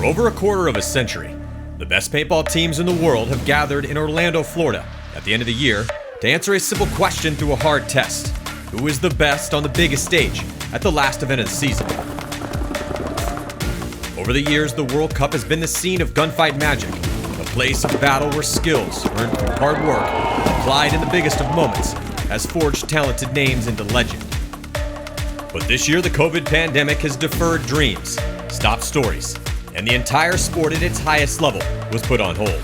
For over a quarter of a century, the best paintball teams in the world have gathered in Orlando, Florida at the end of the year to answer a simple question through a hard test. Who is the best on the biggest stage at the last event of the season? Over the years, the World Cup has been the scene of gunfight magic, a place of battle where skills earned through hard work, applied in the biggest of moments, has forged talented names into legend. But this year, the COVID pandemic has deferred dreams, stopped stories, and the entire sport at its highest level was put on hold.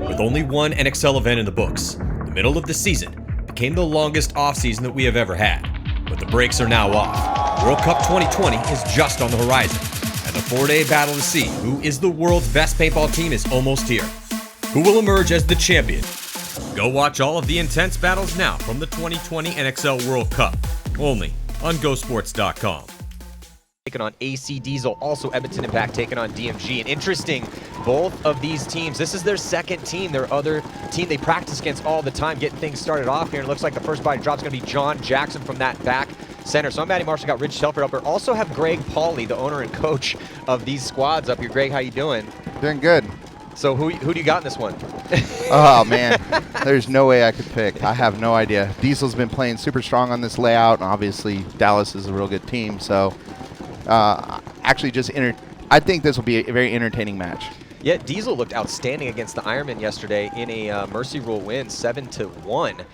With only one NXL event in the books, the middle of the season became the longest off-season that we have ever had. But the brakes are now off. World Cup 2020 is just on the horizon, and the 4-day battle to see who is the world's best paintball team is almost here. Who will emerge as the champion? Go watch all of the intense battles now from the 2020 NXL World Cup, only on GoSports.com. Taking on AC Diesel, also Edmonton Impact taking on DMG. And interesting, both of these teams, this is their second team, their other team they practice against all the time, getting things started off here. And it looks like the first body drop is going to be John Jackson from that back center. So I'm Matty Marshall, got Rich Telford up here. Also have Greg Pauly, the owner and coach of these squads up here. Greg, how you doing? Doing good. So who do you got in this one? Oh, man. There's no way I could pick. I have no idea. Diesel's been playing super strong on this layout, and obviously Dallas is a real good team. So actually I think this will be a very entertaining match. Yeah, Diesel looked outstanding against the Ironman yesterday in a Mercy Rule win, 7-1.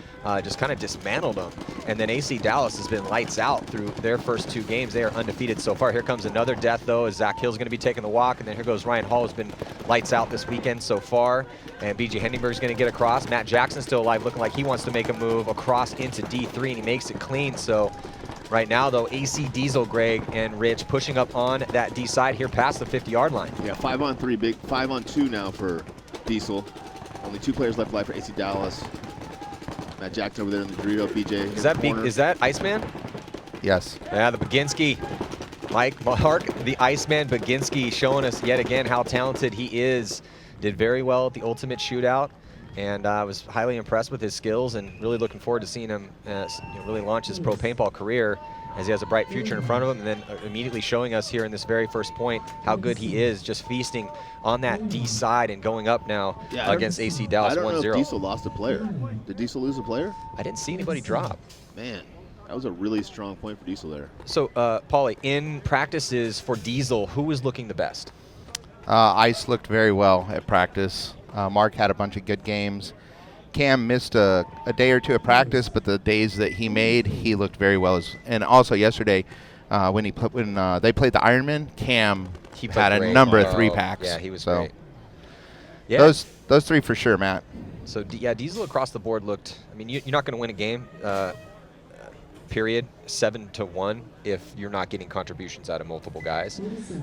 Just kind of dismantled them. And then AC Dallas has been lights out through their first two games. They are undefeated so far. Here comes another death, though, as Zach Hill's going to be taking the walk. And then here goes Ryan Hall, who's been lights out this weekend so far. And BJ Hendenberg's going to get across. Matt Jackson's still alive, looking like he wants to make a move across into D3, and he makes it clean. So right now, though, AC Diesel, Greg, and Rich pushing up on that D side here past the 50-yard line. Yeah, 5-on-3, big 5-on-2 now for Diesel. Only 2 players left alive for AC Dallas. Matt Jackson over there in the Dorito, BJ. Is that Iceman? Yes. Yeah, the Baginski. Mark, the Iceman Baginski, showing us yet again how talented he is. Did very well at the Ultimate Shootout, and I was highly impressed with his skills and really looking forward to seeing him really launch his pro paintball career, as he has a bright future in front of him, and then immediately showing us here in this very first point how good he is, just feasting on that D side and going up now against AC Dallas 1-0. I don't know if Diesel lost a player. Did Diesel lose a player? I didn't see anybody drop. Man, that was a really strong point for Diesel there. So, Pauly, in practices for Diesel, who was looking the best? Ice looked very well at practice. Mark had a bunch of good games. Cam missed a day or two of practice, but the days that he made, he looked very well. And also yesterday, when they played the Ironman, Cam had a number of 3-packs. Yeah, he was great. Yeah. Those 3 for sure, Matt. So, yeah, Diesel across the board looked, I mean, you're not going to win a game, period, 7-1 if you're not getting contributions out of multiple guys.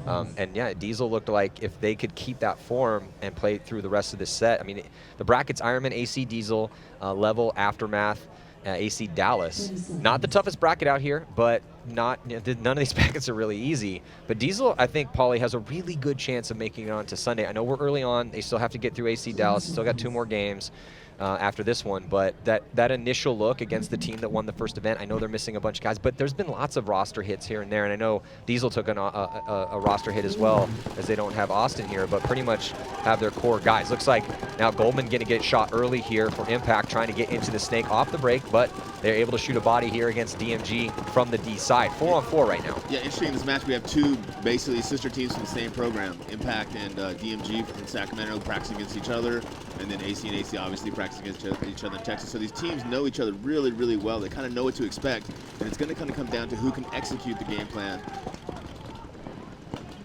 And yeah, Diesel looked like if they could keep that form and play through the rest of the set. I mean, the brackets, Ironman, AC Diesel, Level, Aftermath, AC Dallas. Not the toughest bracket out here, but none of these brackets are really easy. But Diesel, I think, Pauly, has a really good chance of making it on to Sunday. I know we're early on. They still have to get through AC Dallas. Still got 2 more games after this one, but that initial look against the team that won the first event, I know they're missing a bunch of guys, but there's been lots of roster hits here and there, and I know Diesel took a roster hit as well, as they don't have Austin here, but pretty much have their core guys. Looks like now Goldman going to get shot early here for Impact, trying to get into the snake off the break, but they're able to shoot a body here against DMG from the D side. 4-on-4 right now. Yeah, interesting in this match, we have 2 basically sister teams from the same program, Impact and DMG from Sacramento practicing against each other, and then AC and AC obviously practicing against each other in Texas. So these teams know each other really, really well. They kind of know what to expect, and it's going to kind of come down to who can execute the game plan.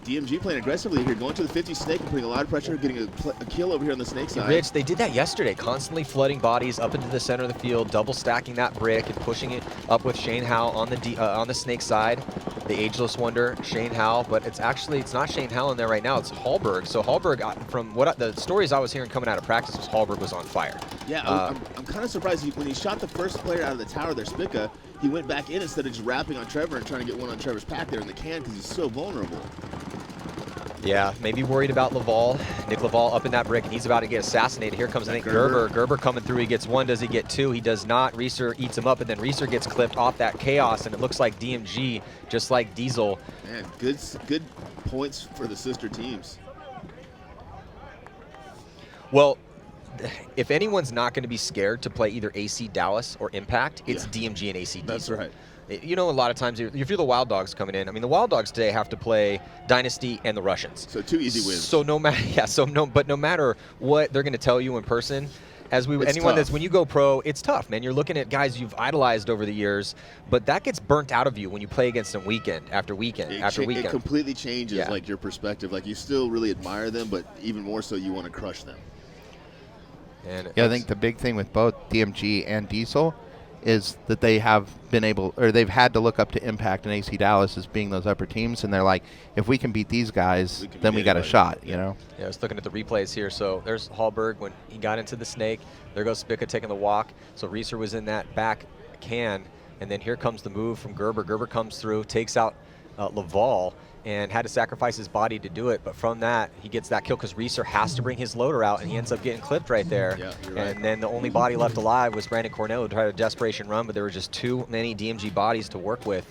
DMG playing aggressively here, going to the 50 snake and putting a lot of pressure, getting a kill over here on the snake side. Rich, they did that yesterday, constantly flooding bodies up into the center of the field, double stacking that brick and pushing it up with Shane Howe on the snake side. The ageless wonder, Shane Howe, but it's not Shane Howe in there right now, it's Hallberg. So Hallberg, from the stories I was hearing coming out of practice, was Hallberg was on fire. Yeah, I'm kind of surprised when he shot the first player out of the tower there, Spica, he went back in instead of just rapping on Trevor and trying to get one on Trevor's pack there in the can because he's so vulnerable. Yeah, maybe worried about Laval. Nick Laval up in that brick, and he's about to get assassinated. Here comes, I think, Gerber. Gerber coming through. He gets one. Does he get two? He does not. Reeser eats him up, and then Reeser gets clipped off that chaos, and it looks like DMG, just like Diesel. Man, good points for the sister teams. Well, if anyone's not going to be scared to play either AC Dallas or Impact, it's DMG and AC Diesel. That's right. You know, a lot of times, if you're the Wild Dogs coming in, I mean, the Wild Dogs today have to play Dynasty and the Russians. So 2 easy wins. So no matter, but no matter what they're going to tell you in person, when you go pro, it's tough, man. You're looking at guys you've idolized over the years, but that gets burnt out of you when you play against them weekend after weekend after weekend. It completely changes like your perspective. Like, you still really admire them, but even more so, you want to crush them. And I think the big thing with both DMG and Diesel is that they have been able, or they've had to look up to Impact and AC Dallas as being those upper teams, and they're like, if we can beat these guys, then we got a shot, you know? Yeah, I was looking at the replays here. So there's Hallberg when he got into the snake. There goes Spica taking the walk. So Reeser was in that back can, and then here comes the move from Gerber. Gerber comes through, takes out Laval, and had to sacrifice his body to do it. But from that, he gets that kill because Reeser has to bring his loader out, and he ends up getting clipped right there. Yeah, you're right. And then the only body left alive was Brandon Cornell, who tried a desperation run, but there were just too many DMG bodies to work with.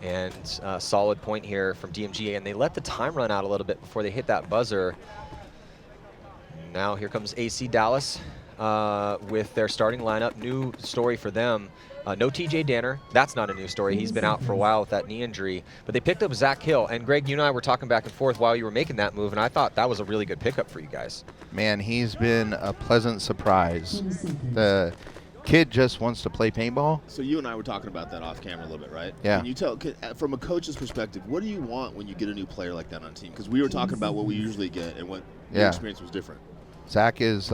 And solid point here from DMG, and they let the time run out a little bit before they hit that buzzer. Now here comes AC Dallas with their starting lineup. New story for them. No TJ Danner. That's not a new story. He's been out for a while with that knee injury. But they picked up Zach Hill. And Greg, you and I were talking back and forth while you were making that move, and I thought that was a really good pickup for you guys. Man, he's been a pleasant surprise. The kid just wants to play paintball. So you and I were talking about that off camera a little bit, right? Yeah. Can you tell, from a coach's perspective, what do you want when you get a new player like that on a team? Because we were talking about what we usually get and what your experience was different. Zach is,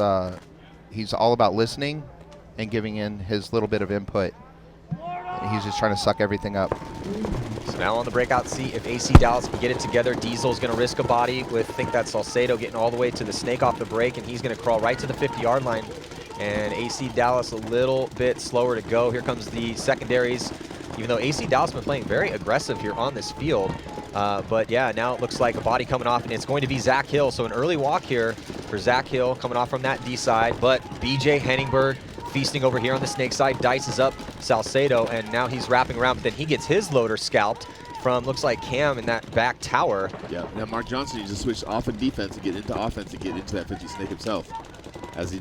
he's all about listening and giving in his little bit of input. He's just trying to suck everything up. So now on the breakout seat, if AC Dallas can get it together, Diesel's going to risk a body with, I think that's Salcedo getting all the way to the snake off the break, and he's going to crawl right to the 50-yard line. And AC Dallas a little bit slower to go. Here comes the secondaries, even though AC Dallas has been playing very aggressive here on this field. But yeah, now it looks like a body coming off, and it's going to be Zach Hill. So an early walk here for Zach Hill coming off from that D side, but BJ Henningberg feasting over here on the snake side, dices up Salcedo, and now he's wrapping around, but then he gets his loader scalped from, looks like, Cam in that back tower. Yeah, now Mark Johnson needs to switch off of defense and get into offense and get into that 50 snake himself. As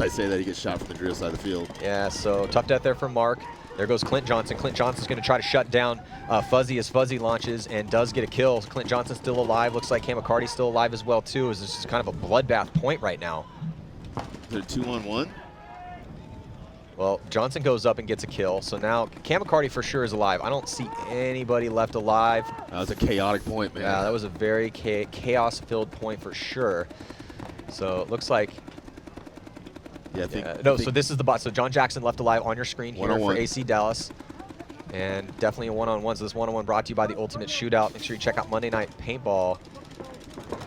I say that, he gets shot from the drill side of the field. Yeah, so tough death there for Mark. There goes Clint Johnson. Clint Johnson's going to try to shut down Fuzzy as Fuzzy launches and does get a kill. Clint Johnson's still alive. Looks like Cam McCarty's still alive as well, too. This is kind of a bloodbath point right now. Is it a 2-on-1? Well, Johnson goes up and gets a kill. So now Cam McCarty for sure is alive. I don't see anybody left alive. That was a chaotic point, man. Yeah, that was a very chaos-filled point for sure. So it looks like... Yeah, I think, so this is the bot. So John Jackson left alive on your screen here for AC Dallas. And definitely a one-on-one. So this one-on-one brought to you by the Ultimate Shootout. Make sure you check out Monday Night Paintball.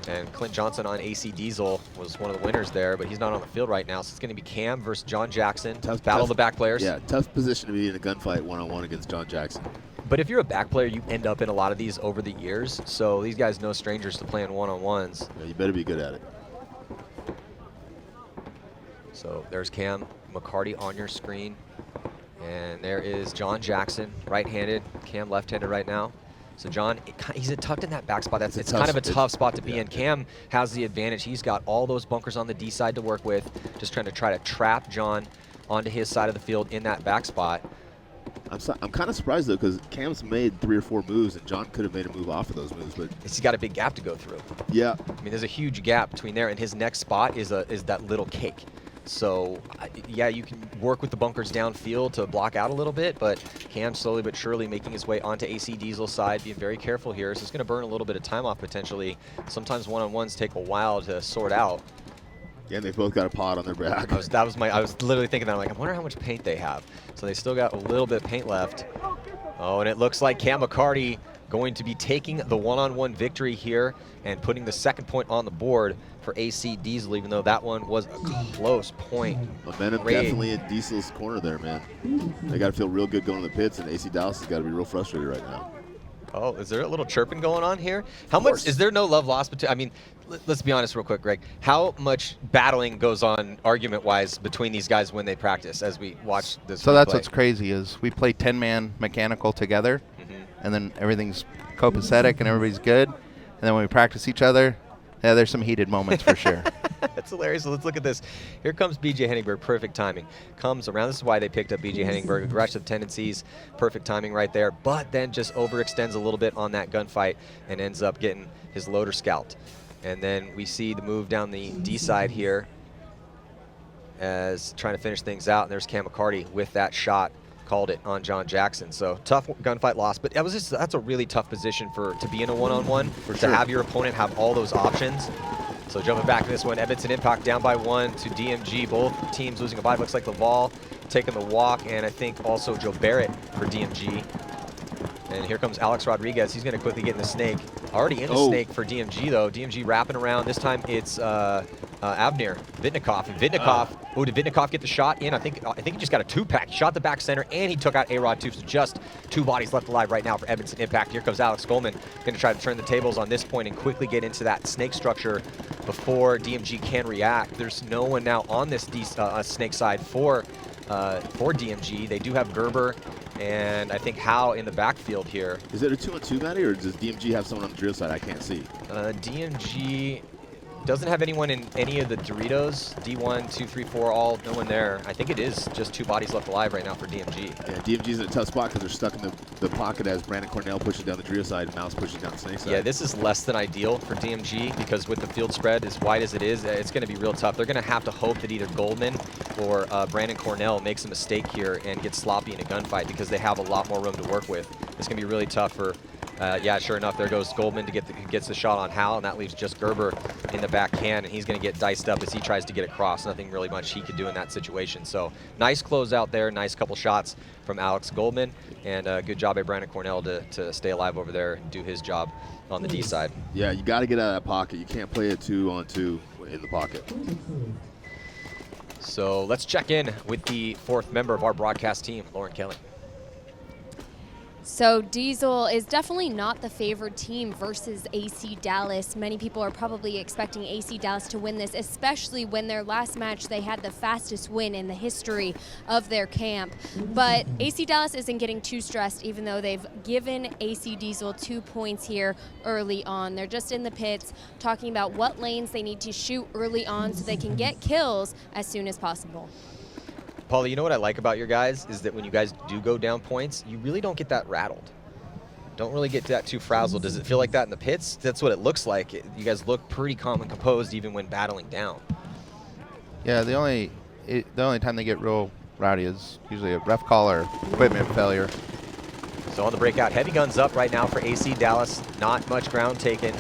And Clint Johnson on AC Diesel was one of the winners there, but he's not on the field right now. So it's going to be Cam versus John Jackson. Battle of the back players. Yeah, tough position to be in a gunfight one-on-one against John Jackson. But if you're a back player, you end up in a lot of these over the years. So these guys no strangers to playing one-on-ones. Yeah, you better be good at it. So there's Cam McCarty on your screen. And there is John Jackson, right-handed. Cam left-handed right now. So John, he's tucked in that back spot. It's kind of a tough spot to be in. Cam has the advantage. He's got all those bunkers on the D side to work with, just trying to trap John onto his side of the field in that back spot. I'm kind of surprised, though, because Cam's made 3 or 4 moves, and John could have made a move off of those moves. But he's got a big gap to go through. Yeah. I mean, there's a huge gap between there and his next spot is that little cake. So, yeah, you can work with the bunkers downfield to block out a little bit, but Cam slowly but surely making his way onto AC Diesel's side, being very careful here. So it's going to burn a little bit of time off potentially. Sometimes one-on-ones take a while to sort out. Yeah, and they've both got a pod on their back. I was literally thinking that. I'm like, I wonder how much paint they have. So they still got a little bit of paint left. Oh, and it looks like Cam McCarty going to be taking the one-on-one victory here and putting the second point on the board for AC Diesel, even though that one was a close point. Momentum definitely in Diesel's corner there, man. They got to feel real good going to the pits, and AC Dallas has got to be real frustrated right now. Oh, is there a little chirping going on here? How much is there no love lost between? I mean, let's be honest real quick, Greg. How much battling goes on argument-wise between these guys when they practice as we watch this? So that's what's crazy is we play 10-man mechanical together, and then everything's copacetic and everybody's good. And then when we practice each other, yeah, there's some heated moments for sure. That's hilarious. So let's look at this. Here comes B.J. Henningberg. Perfect timing. Comes around. This is why they picked up B.J. Henningberg. Aggressive tendencies. Perfect timing right there. But then just overextends a little bit on that gunfight and ends up getting his loader scalped. And then we see the move down the D side here as trying to finish things out. And there's Cam McCarty with that shot. Called it on John Jackson. So tough gunfight loss, but that's a really tough position to be in a one-on-one, to have your opponent have all those options. So jumping back to this one, Edmonton Impact down by 1 to DMG. Both teams losing a 5. Looks like Laval taking the walk, and I think also Joe Barrett for DMG. And here comes Alex Rodriguez. He's going to quickly get in the snake. Already in the snake for DMG, though. DMG wrapping around. This time it's Avner Vitnikov. And Vitnikov, did Vitnikov get the shot in? I think he just got a 2-pack. He shot the back center, and he took out A-Rod, too. So just 2 bodies left alive right now for Edmonton Impact. Here comes Alex Goldman. Going to try to turn the tables on this point and quickly get into that snake structure before DMG can react. There's no one now on this snake side for DMG. They do have Gerber and I think Howe in the backfield here. Is it a 2-on-2, Matty, or does DMG have someone on the drill side I can't see? DMG doesn't have anyone in any of the Doritos. D1, 2, 3, 4, all no one there. I think it is just 2 bodies left alive right now for DMG. Yeah, DMG's in a tough spot because they're stuck in the pocket as Brandon Cornell pushes down the drill side and Mouse pushes down the snake side. Yeah, this is less than ideal for DMG because with the field spread as wide as it is, it's going to be real tough. They're going to have to hope that either Goldman or Brandon Cornell makes a mistake here and gets sloppy in a gunfight because they have a lot more room to work with. It's going to be really tough for yeah, sure enough, there goes Goldman to gets the shot on Hal, and that leaves just Gerber in the backhand, and he's going to get diced up as he tries to get across. Nothing really much he could do in that situation. So nice close out there, nice couple shots from Alex Goldman, and good job by Brandon Cornell to stay alive over there and do his job on the D side. Yeah, you got to get out of that pocket. You can't play a 2-on-2 in the pocket. So let's check in with the 4th member of our broadcast team, Lauren Kelly. So Diesel is definitely not the favored team versus AC Dallas. Many people are probably expecting AC Dallas to win this, especially when their last match they had the fastest win in the history of their camp. But AC Dallas isn't getting too stressed, even though they've given AC Diesel 2 points here early on. They're just in the pits talking about what lanes they need to shoot early on so they can get kills as soon as possible. Paulie, you know what I like about your guys is that when you guys do go down points, you really don't get that rattled. Don't really get that too frazzled. Does it feel like that in the pits? That's what it looks like. You guys look pretty calm and composed even when battling down. Yeah, the only time they get real rowdy is usually a ref call or equipment failure. So on the breakout, heavy guns up right now for AC Dallas. Not much ground taken.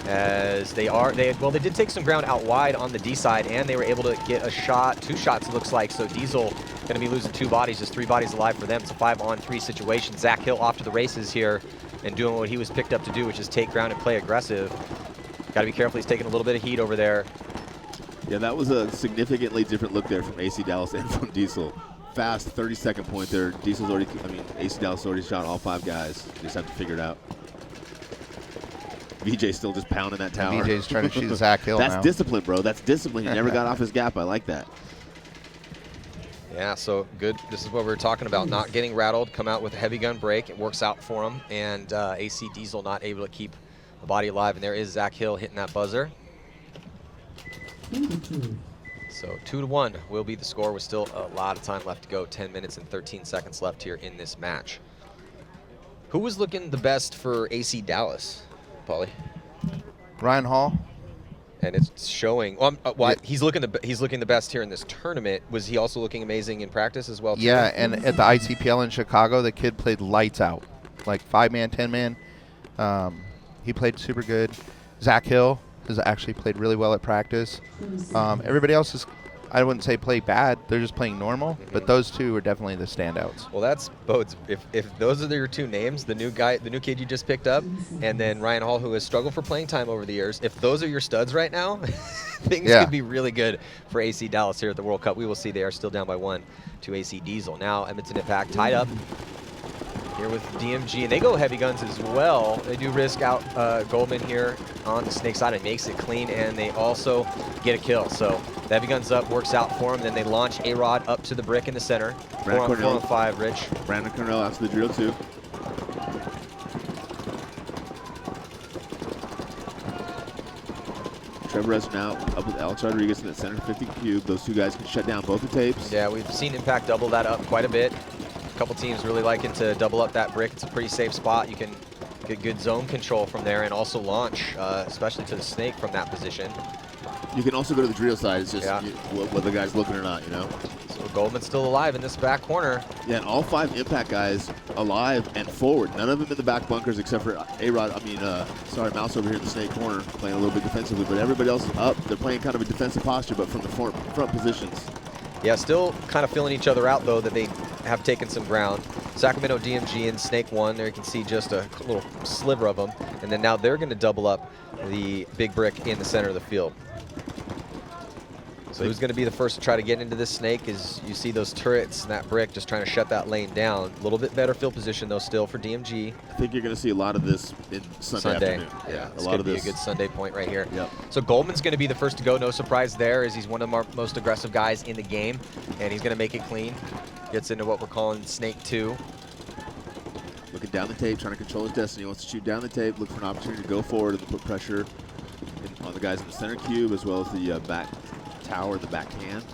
As they did take some ground out wide on the D side, and they were able to get a shot, 2 shots it looks like. So Diesel going to be losing 2 bodies, just 3 bodies alive for them. It's a 5-on-3 situation. Zach Hill off to the races here and doing what he was picked up to do, which is take ground and play aggressive. Got to be careful. He's taking a little bit of heat over there. Yeah, that was a significantly different look there from AC Dallas and from Diesel. Fast 30-second point there. Diesel's already, AC Dallas already shot all 5 guys. You just have to figure it out. VJ's still just pounding that tower. VJ's trying to shoot Zach Hill That's now. discipline, bro. That's discipline. He never got off his gap. I like that. Yeah, so good. This is what we were talking about, not getting rattled, come out with a heavy gun break. It works out for him, and AC Diesel not able to keep the body alive. And there is Zach Hill hitting that buzzer. So 2-1 will be the score with still a lot of time left to go. 10 minutes and 13 seconds left here in this match. Who was looking the best for AC Dallas, Paulie? Ryan Hall. And it's showing. He's looking the best here in this tournament. Was he also looking amazing in practice as well? Too? Yeah, and at the ICPL in Chicago, the kid played lights out, like 5-man, 10-man. He played super good. Zach Hill has actually played really well at practice. Everybody else is, I wouldn't say play bad. They're just playing normal. But those 2 are definitely the standouts. Well, that's both. If those are your 2 names, the new kid you just picked up, and then Ryan Hall, who has struggled for playing time over the years, if those are your studs right now, things could be really good for AC Dallas here at the World Cup. We will see. They are still down by 1 to AC Diesel. Now Edmonton Impact tied up. here with DMG, and they go heavy guns as well. They do risk out Goldman here on the Snake side. It makes it clean, and they also get a kill. So the heavy guns up works out for them. Then they launch A-Rod up to the brick in the center. 4 on 5, Rich. Brandon Cornell out to the drill too. Trevor Resner now up with Alex Rodriguez in that center 50 cube. Those two guys can shut down both the tapes. Yeah, we've seen Impact double that up quite a bit. A couple teams really liking to double up that brick. It's a pretty safe spot. You can get good zone control from there and also launch, especially to the Snake from that position. You can also go to the drill side. It's just whether the guy's looking or not, you know. So Goldman's still alive in this back corner. Yeah, and all 5 Impact guys alive and forward. None of them in the back bunkers except for A-Rod. Mouse over here in the Snake corner playing a little bit defensively, but everybody else is up. They're playing kind of a defensive posture, but from the front positions. Yeah, still kind of feeling each other out, though, that they have taken some ground. Sacramento DMG and Snake 1, there you can see just a little sliver of them. And then now they're going to double up the big brick in the center of the field. So who's going to be the first to try to get into this Snake is you see those turrets and that brick just trying to shut that lane down. A little bit better field position, though, still for DMG. I think you're going to see a lot of this in Sunday afternoon. Yeah, a lot of this. A good Sunday point right here. Yep. So Goldman's going to be the first to go. No surprise there, as he's one of the most aggressive guys in the game, and he's going to make it clean. Gets into what we're calling Snake 2. Looking down the tape, trying to control his destiny. Wants to shoot down the tape, look for an opportunity to go forward and put pressure on the guys in the center cube as well as the back tower, the backhand.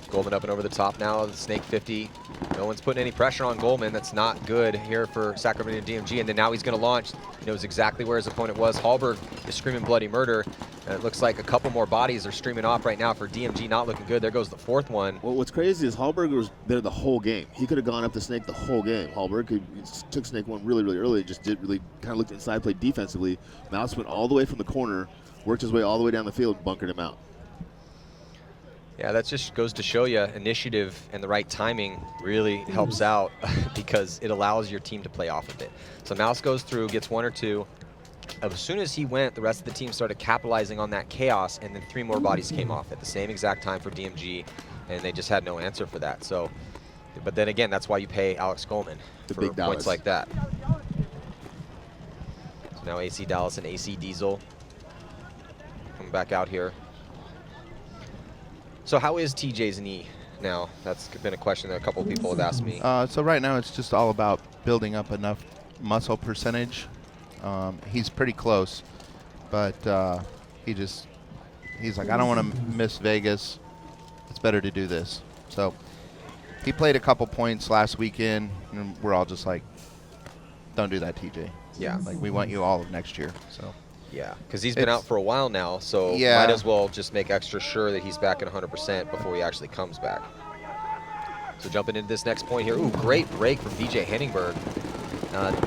Goldman up and over the top now, the Snake 50. No one's putting any pressure on Goldman. That's not good here for Sacramento DMG. And then now he's going to launch. He knows exactly where his opponent was. Hallberg is screaming bloody murder. And it looks like a couple more bodies are streaming off right now for DMG. Not looking good. There goes the 4th one. Well, what's crazy is Hallberg was there the whole game. He could have gone up the Snake the whole game. Hallberg took Snake 1 really, really early. Just did really kind of looked inside, played defensively. Mouse went all the way from the corner, worked his way all the way down the field, bunkered him out. Yeah, that just goes to show you initiative and the right timing really helps out because it allows your team to play off of it. So Mouse goes through, gets 1 or 2. As soon as he went, the rest of the team started capitalizing on that chaos, and then 3 more bodies came off at the same exact time for DMG, and they just had no answer for that. So, but then again, that's why you pay Alex Goldman for big points like that. So now AC Dallas and AC Diesel coming back out here. So how is TJ's knee now? That's been a question that a couple of people have asked me. So right now it's just all about building up enough muscle percentage. He's pretty close, but he's like, I don't want to miss Vegas. It's better to do this. So he played a couple points last weekend, and we're all just like, don't do that, TJ. Yeah. Like, we want you all of next year. So. Yeah, because he's been out for a while now, so might as well just make extra sure that he's back at 100% before he actually comes back. So jumping into this next point here. Ooh, great break from DJ Henningberg.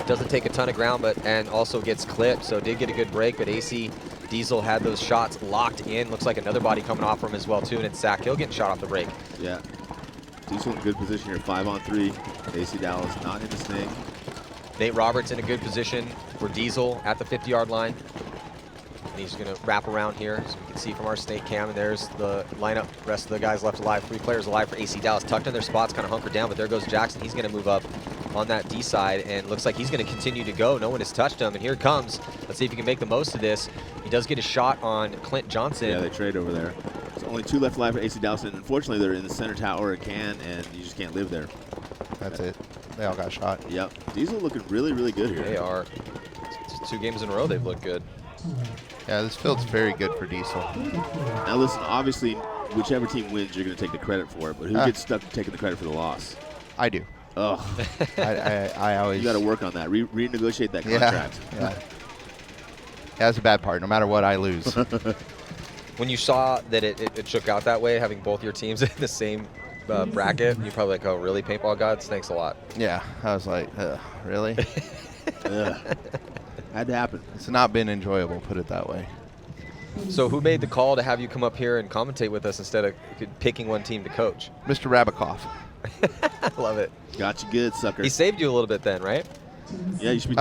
Doesn't take a ton of ground, and also gets clipped, so did get a good break, but AC Diesel had those shots locked in. Looks like another body coming off from him as well, too, and it's Zach Hill getting shot off the break. Yeah. Diesel in good position here, 5-on-3. AC Dallas not in the Snake. Nate Roberts in a good position for Diesel at the 50-yard line. And he's going to wrap around here, so we can see from our Snake cam, and there's the lineup. Rest of the guys left alive. 3 players alive for AC Dallas. Tucked in their spots, kind of hunkered down, but there goes Jackson. He's going to move up on that D side, and looks like he's going to continue to go. No one has touched him, and here it comes. Let's see if he can make the most of this. He does get a shot on Clint Johnson. Yeah, they trade over there. There's only 2 left alive for AC Dallas, and unfortunately they're in the center tower and you just can't live there. That's it. They all got shot. Yep. Diesel looking really, really good here. They are. It's 2 games in a row they've looked good. Yeah, this field's very good for Diesel. Now listen, obviously, whichever team wins, you're going to take the credit for it, but who gets stuck taking the credit for the loss? I do. Ugh. I always... You got to work on that. Renegotiate that contract. Yeah. That's a bad part. No matter what, I lose. When you saw that it shook out that way, having both your teams in the same bracket, you're probably like, oh, really, Paintball God? Thanks a lot. Yeah, I was like, really? Had to happen. It's not been enjoyable, put it that way. So who made the call to have you come up here and commentate with us instead of picking one team to coach? Mr. Rabikoff. Love it. Got you good, sucker. He saved you a little bit then, right? Yeah, you should be thinking.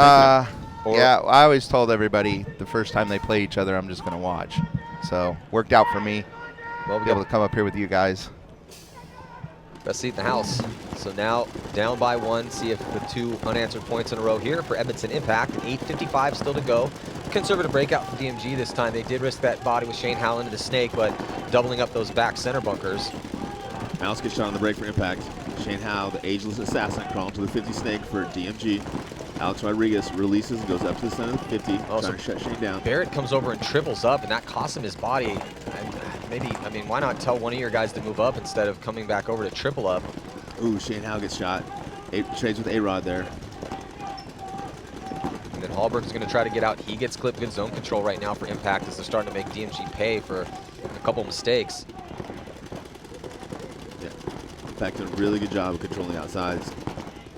Yeah, I always told everybody the first time they play each other, I'm just going to watch. So, worked out for me. Well, be able to come up here with you guys. Best seat in the house. So now down by 1, see if with 2 unanswered points in a row here for Edmonton Impact. 8:55 still to go. Conservative breakout for DMG this time. They did risk that body with Shane Howell into the snake, but doubling up those back center bunkers. Mouse gets shot on the break for Impact. Shane Howe, the ageless assassin, crawling to the 50 snake for DMG. Alex Rodriguez releases and goes up to the center of the 50, trying to shut Shane down. Barrett comes over and triples up, and that costs him his body. I mean, why not tell one of your guys to move up instead of coming back over to triple up? Ooh, Shane Howe gets shot. Trades with A-Rod there. And then Hallberg's going to try to get out. He gets clipped. Good zone control right now for Impact as they're starting to make DMG pay for a couple mistakes. Yeah. Impact doing a really good job of controlling the outsides,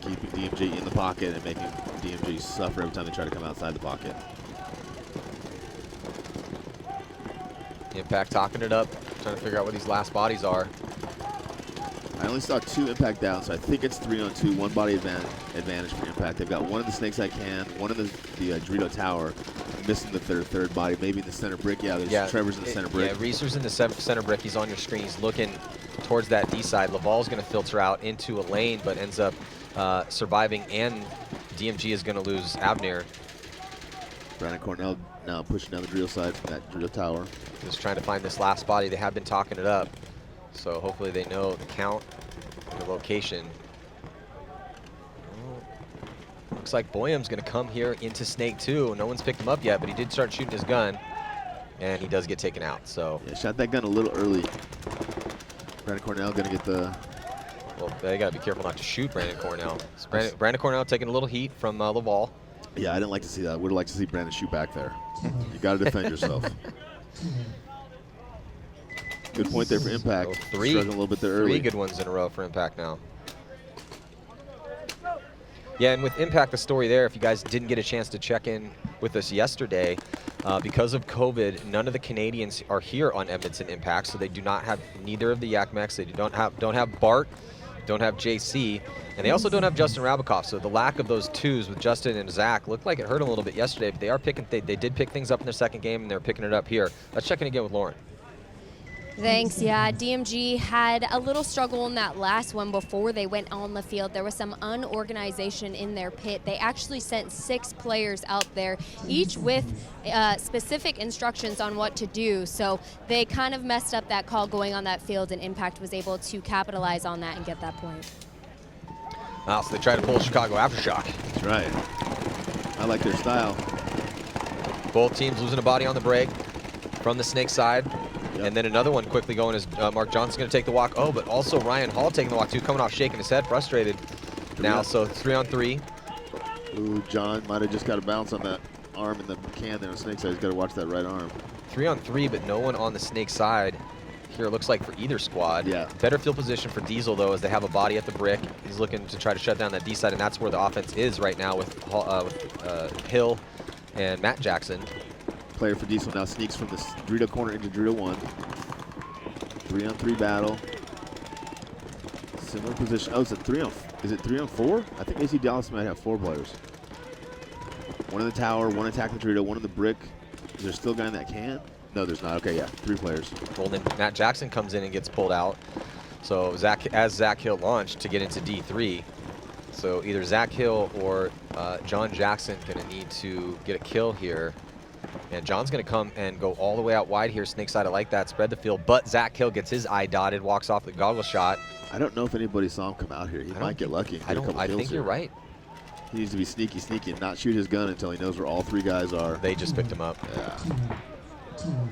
keeping DMG in the pocket and making DMG suffer every time they try to come outside the pocket. Impact talking it up, trying to figure out what these last bodies are. I only saw 2 Impact down, so I think it's 3-on-2, 1 body advantage for Impact. They've got one of the snakes I can, one of the Dorito Tower, missing the third body, maybe in the center brick. Yeah, there's Trevor's in the center brick. Yeah, Reeser's in the center brick. He's on your screen. He's looking towards that D side. Laval's going to filter out into a lane, but ends up surviving, and DMG is going to lose Abner. Brandon Cornell now pushing down the drill side from that drill tower. Just trying to find this last body. They have been talking it up, so hopefully they know the count and the location. Looks like Boyum's going to come here into Snake 2. No one's picked him up yet, but he did start shooting his gun, and he does get taken out. So yeah, shot that gun a little early. Brandon Cornell going to get the... Well, they got to be careful not to shoot Brandon Cornell. So Brandon Cornell taking a little heat from Laval. Yeah, I didn't like to see that. Would have liked to see Brandon shoot back there. You got to defend yourself. Good point there for Impact. So struggling a little bit there early. 3 good ones in a row for Impact now. Yeah, and with Impact, the story there, if you guys didn't get a chance to check in with us yesterday, because of COVID, none of the Canadians are here on Edmonton Impact, so they do not have neither of the Yakmeks. They don't have Bart, don't have JC, and they also don't have Justin Rabikoff. So the lack of those 2s with Justin and Zach looked like it hurt them a little bit yesterday, but they are picking. They did pick things up in their second game, and they're picking it up here. Let's check in again with Lauren. Thanks. Yeah, DMG had a little struggle in that last one before they went on the field. There was some unorganization in their pit. They actually sent 6 players out there, each with specific instructions on what to do. So they kind of messed up that call going on that field, and Impact was able to capitalize on that and get that point. So they tried to pull Chicago Aftershock. That's right. I like their style. Both teams losing a body on the break from the Snake side. Yep. And then another one quickly going is Mark Johnson's going to take the walk. Oh, but also Ryan Hall taking the walk too, coming off shaking his head, frustrated now. So 3-on-3. Ooh, John might have just got a bounce on that arm in the can there on Snake side. He's got to watch that right arm. 3-on-3, but no one on the Snake side here, it looks like, for either squad. Yeah. Better field position for Diesel, though, as they have a body at the brick. He's looking to try to shut down that D side, and that's where the offense is right now with Hill and Matt Jackson. Player for Diesel now sneaks from the Dorito corner into Dorito 1. 3-on-3 battle. Similar position. Oh, is it 3-on-4? I think AC Dallas might have 4 players. One in the tower, one attacking the Dorito, one in the brick. Is there still a guy in that can? No, there's not. Okay, yeah, 3 players. Well, then Matt Jackson comes in and gets pulled out. So Zach Hill launched to get into D3. So either Zach Hill or John Jackson going to need to get a kill here. And John's going to come and go all the way out wide here, snake side. I like that, spread the field. But Zach Hill gets his eye dotted, walks off the goggle shot. I don't know if anybody saw him come out here. He might get lucky. I think you're right. He needs to be sneaky, and not shoot his gun until he knows where all 3 guys are. They just picked him up. Yeah.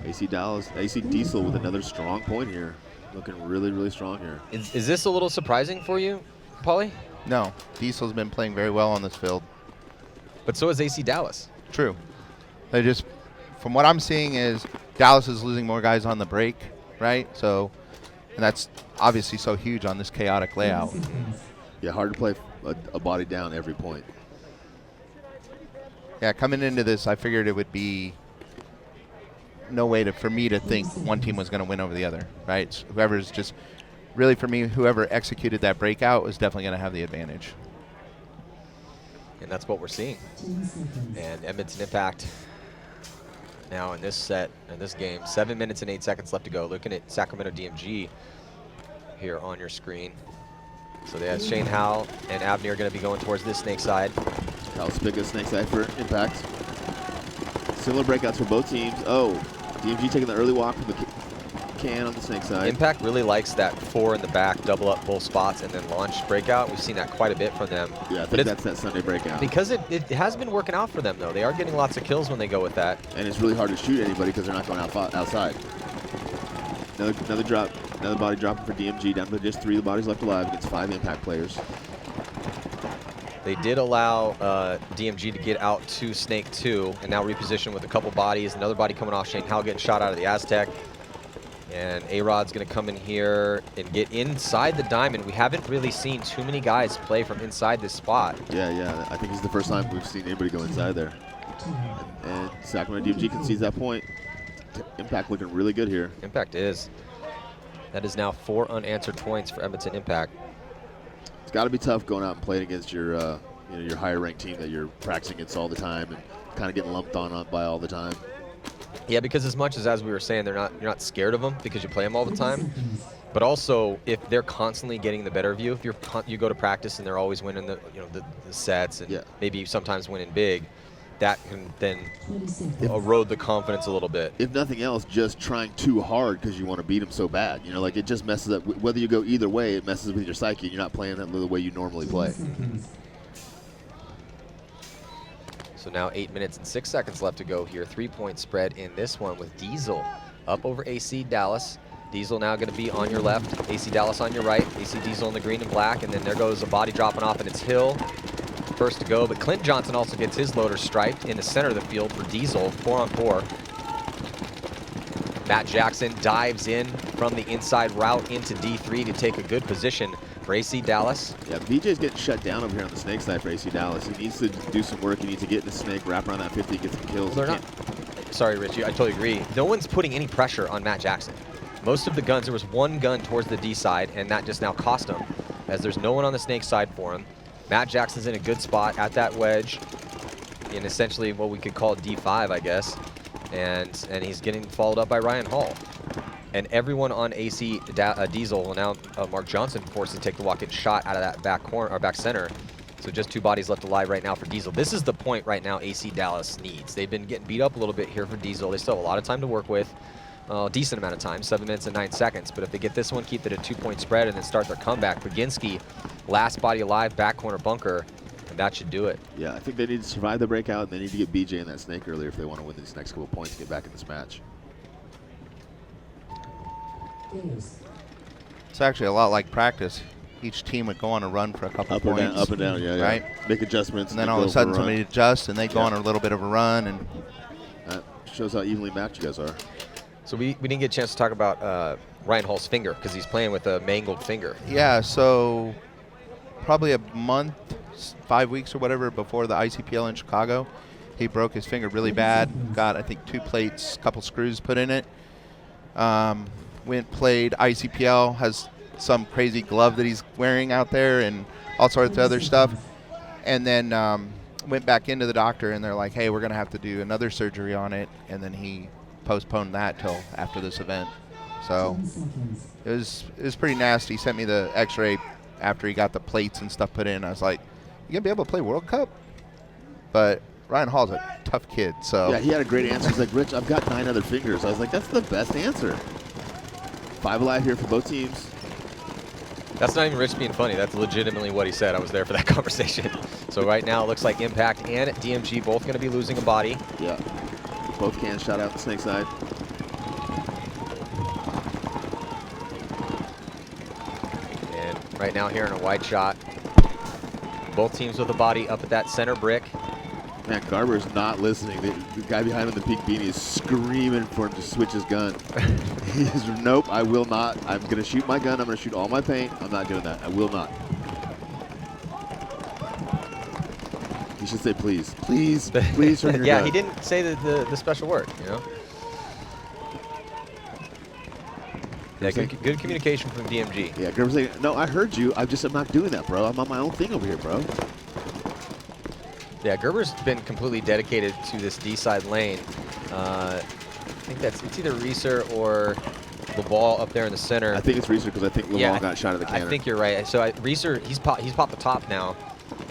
AC Diesel with another strong point here. Looking really, really strong here. Is this a little surprising for you, Paulie? No, Diesel's been playing very well on this field. But so is AC Dallas. True. They just, from what I'm seeing, is Dallas is losing more guys on the break, right? So, and that's obviously so huge on this chaotic layout. Yeah, hard to play a body down every point. Yeah, coming into this, I figured it would be no way for me to think one team was going to win over the other, right? So whoever's just, really for me, whoever executed that breakout was definitely going to have the advantage. And that's what we're seeing. And Edmonton Impact now in this set, in this game, 7 minutes and 8 seconds left to go. Looking at Sacramento DMG here on your screen. So they have Shane Howell and Abner going to be going towards this snake side. Howell Spigot, snake side for Impact. Similar breakouts for both teams. Oh, DMG taking the early walk from the can on the snake side. Impact really likes that 4 in the back, double up both spots, and then launch breakout. We've seen that quite a bit from them. Yeah, I think that's that Sunday breakout. Because it has been working out for them, though. They are getting lots of kills when they go with that. And it's really hard to shoot anybody because they're not going outside. Another drop, another body dropping for DMG, down to just 3 bodies left alive against 5 Impact players. They did allow DMG to get out to Snake 2 and now reposition with a couple bodies. Another body coming off Shane Howell getting shot out of the Aztec. And A-Rod's going to come in here and get inside the diamond. We haven't really seen too many guys play from inside this spot. Yeah. I think it's the first time we've seen anybody go inside there. And Sacramento DMG concedes that point. Impact looking really good here. Impact is. That is now 4 unanswered points for Edmonton Impact. It's got to be tough going out and playing against your your higher ranked team that you're practicing against all the time and kind of getting lumped on by all the time. Yeah, because as much as we were saying, you're not scared of them because you play them all the time. But also, if they're constantly getting the better of you, if you go to practice and they're always winning the sets and maybe sometimes winning big, that can then erode the confidence a little bit. If nothing else, just trying too hard because you want to beat them so bad. You know, like it just messes up. Whether you go either way, it messes with your psyche. You're not playing that the way you normally play. So now 8 minutes and 6 seconds left to go here. 3-point spread in this one with Diesel up over AC Dallas. Diesel now going to be on your left, AC Dallas on your right, AC Diesel in the green and black, and then there goes a body dropping off, and it's Hill first to go. But Clint Johnson also gets his loader striped in the center of the field for Diesel, 4-on-4. Matt Jackson dives in from the inside route into D3 to take a good position for AC Dallas. Yeah, BJ's getting shut down over here on the snake side for AC Dallas. He needs to do some work. He needs to get in the snake, wrap around that 50, get some kills. Well, they're not. Sorry, Richie, I totally agree. No one's putting any pressure on Matt Jackson. Most of the guns, there was one gun towards the D side, and that just now cost him, as there's no one on the snake side for him. Matt Jackson's in a good spot at that wedge in essentially what we could call D5, I guess. And he's getting followed up by Ryan Hall. And everyone on AC Diesel will now, Mark Johnson forced to take the walk, get shot out of that back corner or back center. So just 2 bodies left alive right now for Diesel. This is the point right now AC Dallas needs. They've been getting beat up a little bit here for Diesel. They still have a lot of time to work with. A decent amount of time, 7 minutes and 9 seconds. But if they get this one, keep it a 2-point spread and then start their comeback. Baginski, last body alive, back corner bunker, and that should do it. Yeah, I think they need to survive the breakout, and they need to get BJ in that snake earlier if they want to win these next couple points and get back in this match. It's actually a lot like practice. Each team would go on a run for a couple Up points. Up and down, yeah. Right? Make adjustments. And then all of a sudden somebody adjusts and they go on a little bit of a run. And that shows how evenly matched you guys are. So we didn't get a chance to talk about Ryan Hall's finger because he's playing with a mangled finger. Yeah, so probably a month, 5 weeks or whatever before the ICPL in Chicago, he broke his finger really bad. Got, I think, 2 plates, couple screws put in it. Went played ICPL, has some crazy glove that he's wearing out there and all sorts of other stuff. And then went back into the doctor and they're like, hey, we're going to have to do another surgery on it. And then he postponed that till after this event. So it was pretty nasty. He sent me the x-ray after he got the plates and stuff put in. I was like, you gonna be able to play World Cup? But Ryan Hall's a tough kid, so. Yeah, he had a great answer. He's like, Rich, I've got 9 other fingers. I was like, that's the best answer. 5 alive here for both teams. That's not even Rich being funny. That's legitimately what he said. I was there for that conversation. So right now it looks like Impact and DMG both going to be losing a body. Yeah. Both cans shot out the snake side. And right now here in a wide shot. Both teams with a body up at that center brick. Man, Garber's not listening. The guy behind him in the pink beanie is screaming for him to switch his gun. He is, nope, I will not. I'm going to shoot my gun. I'm going to shoot all my paint. I'm not doing that. I will not. He should say please. Please, please turn your yeah, gun. he didn't say the special word, you know? Yeah, good communication from DMG. Yeah, Gerber's saying, no, I heard you. I'm not doing that, bro. I'm on my own thing over here, bro. Yeah, Gerber's been completely dedicated to this D-side lane. I think it's either Reeser or the ball up there in the center. I think it's Reeser because I think LeBron got shot at the cannon. I think you're right. So Reeser, he's popped the top now.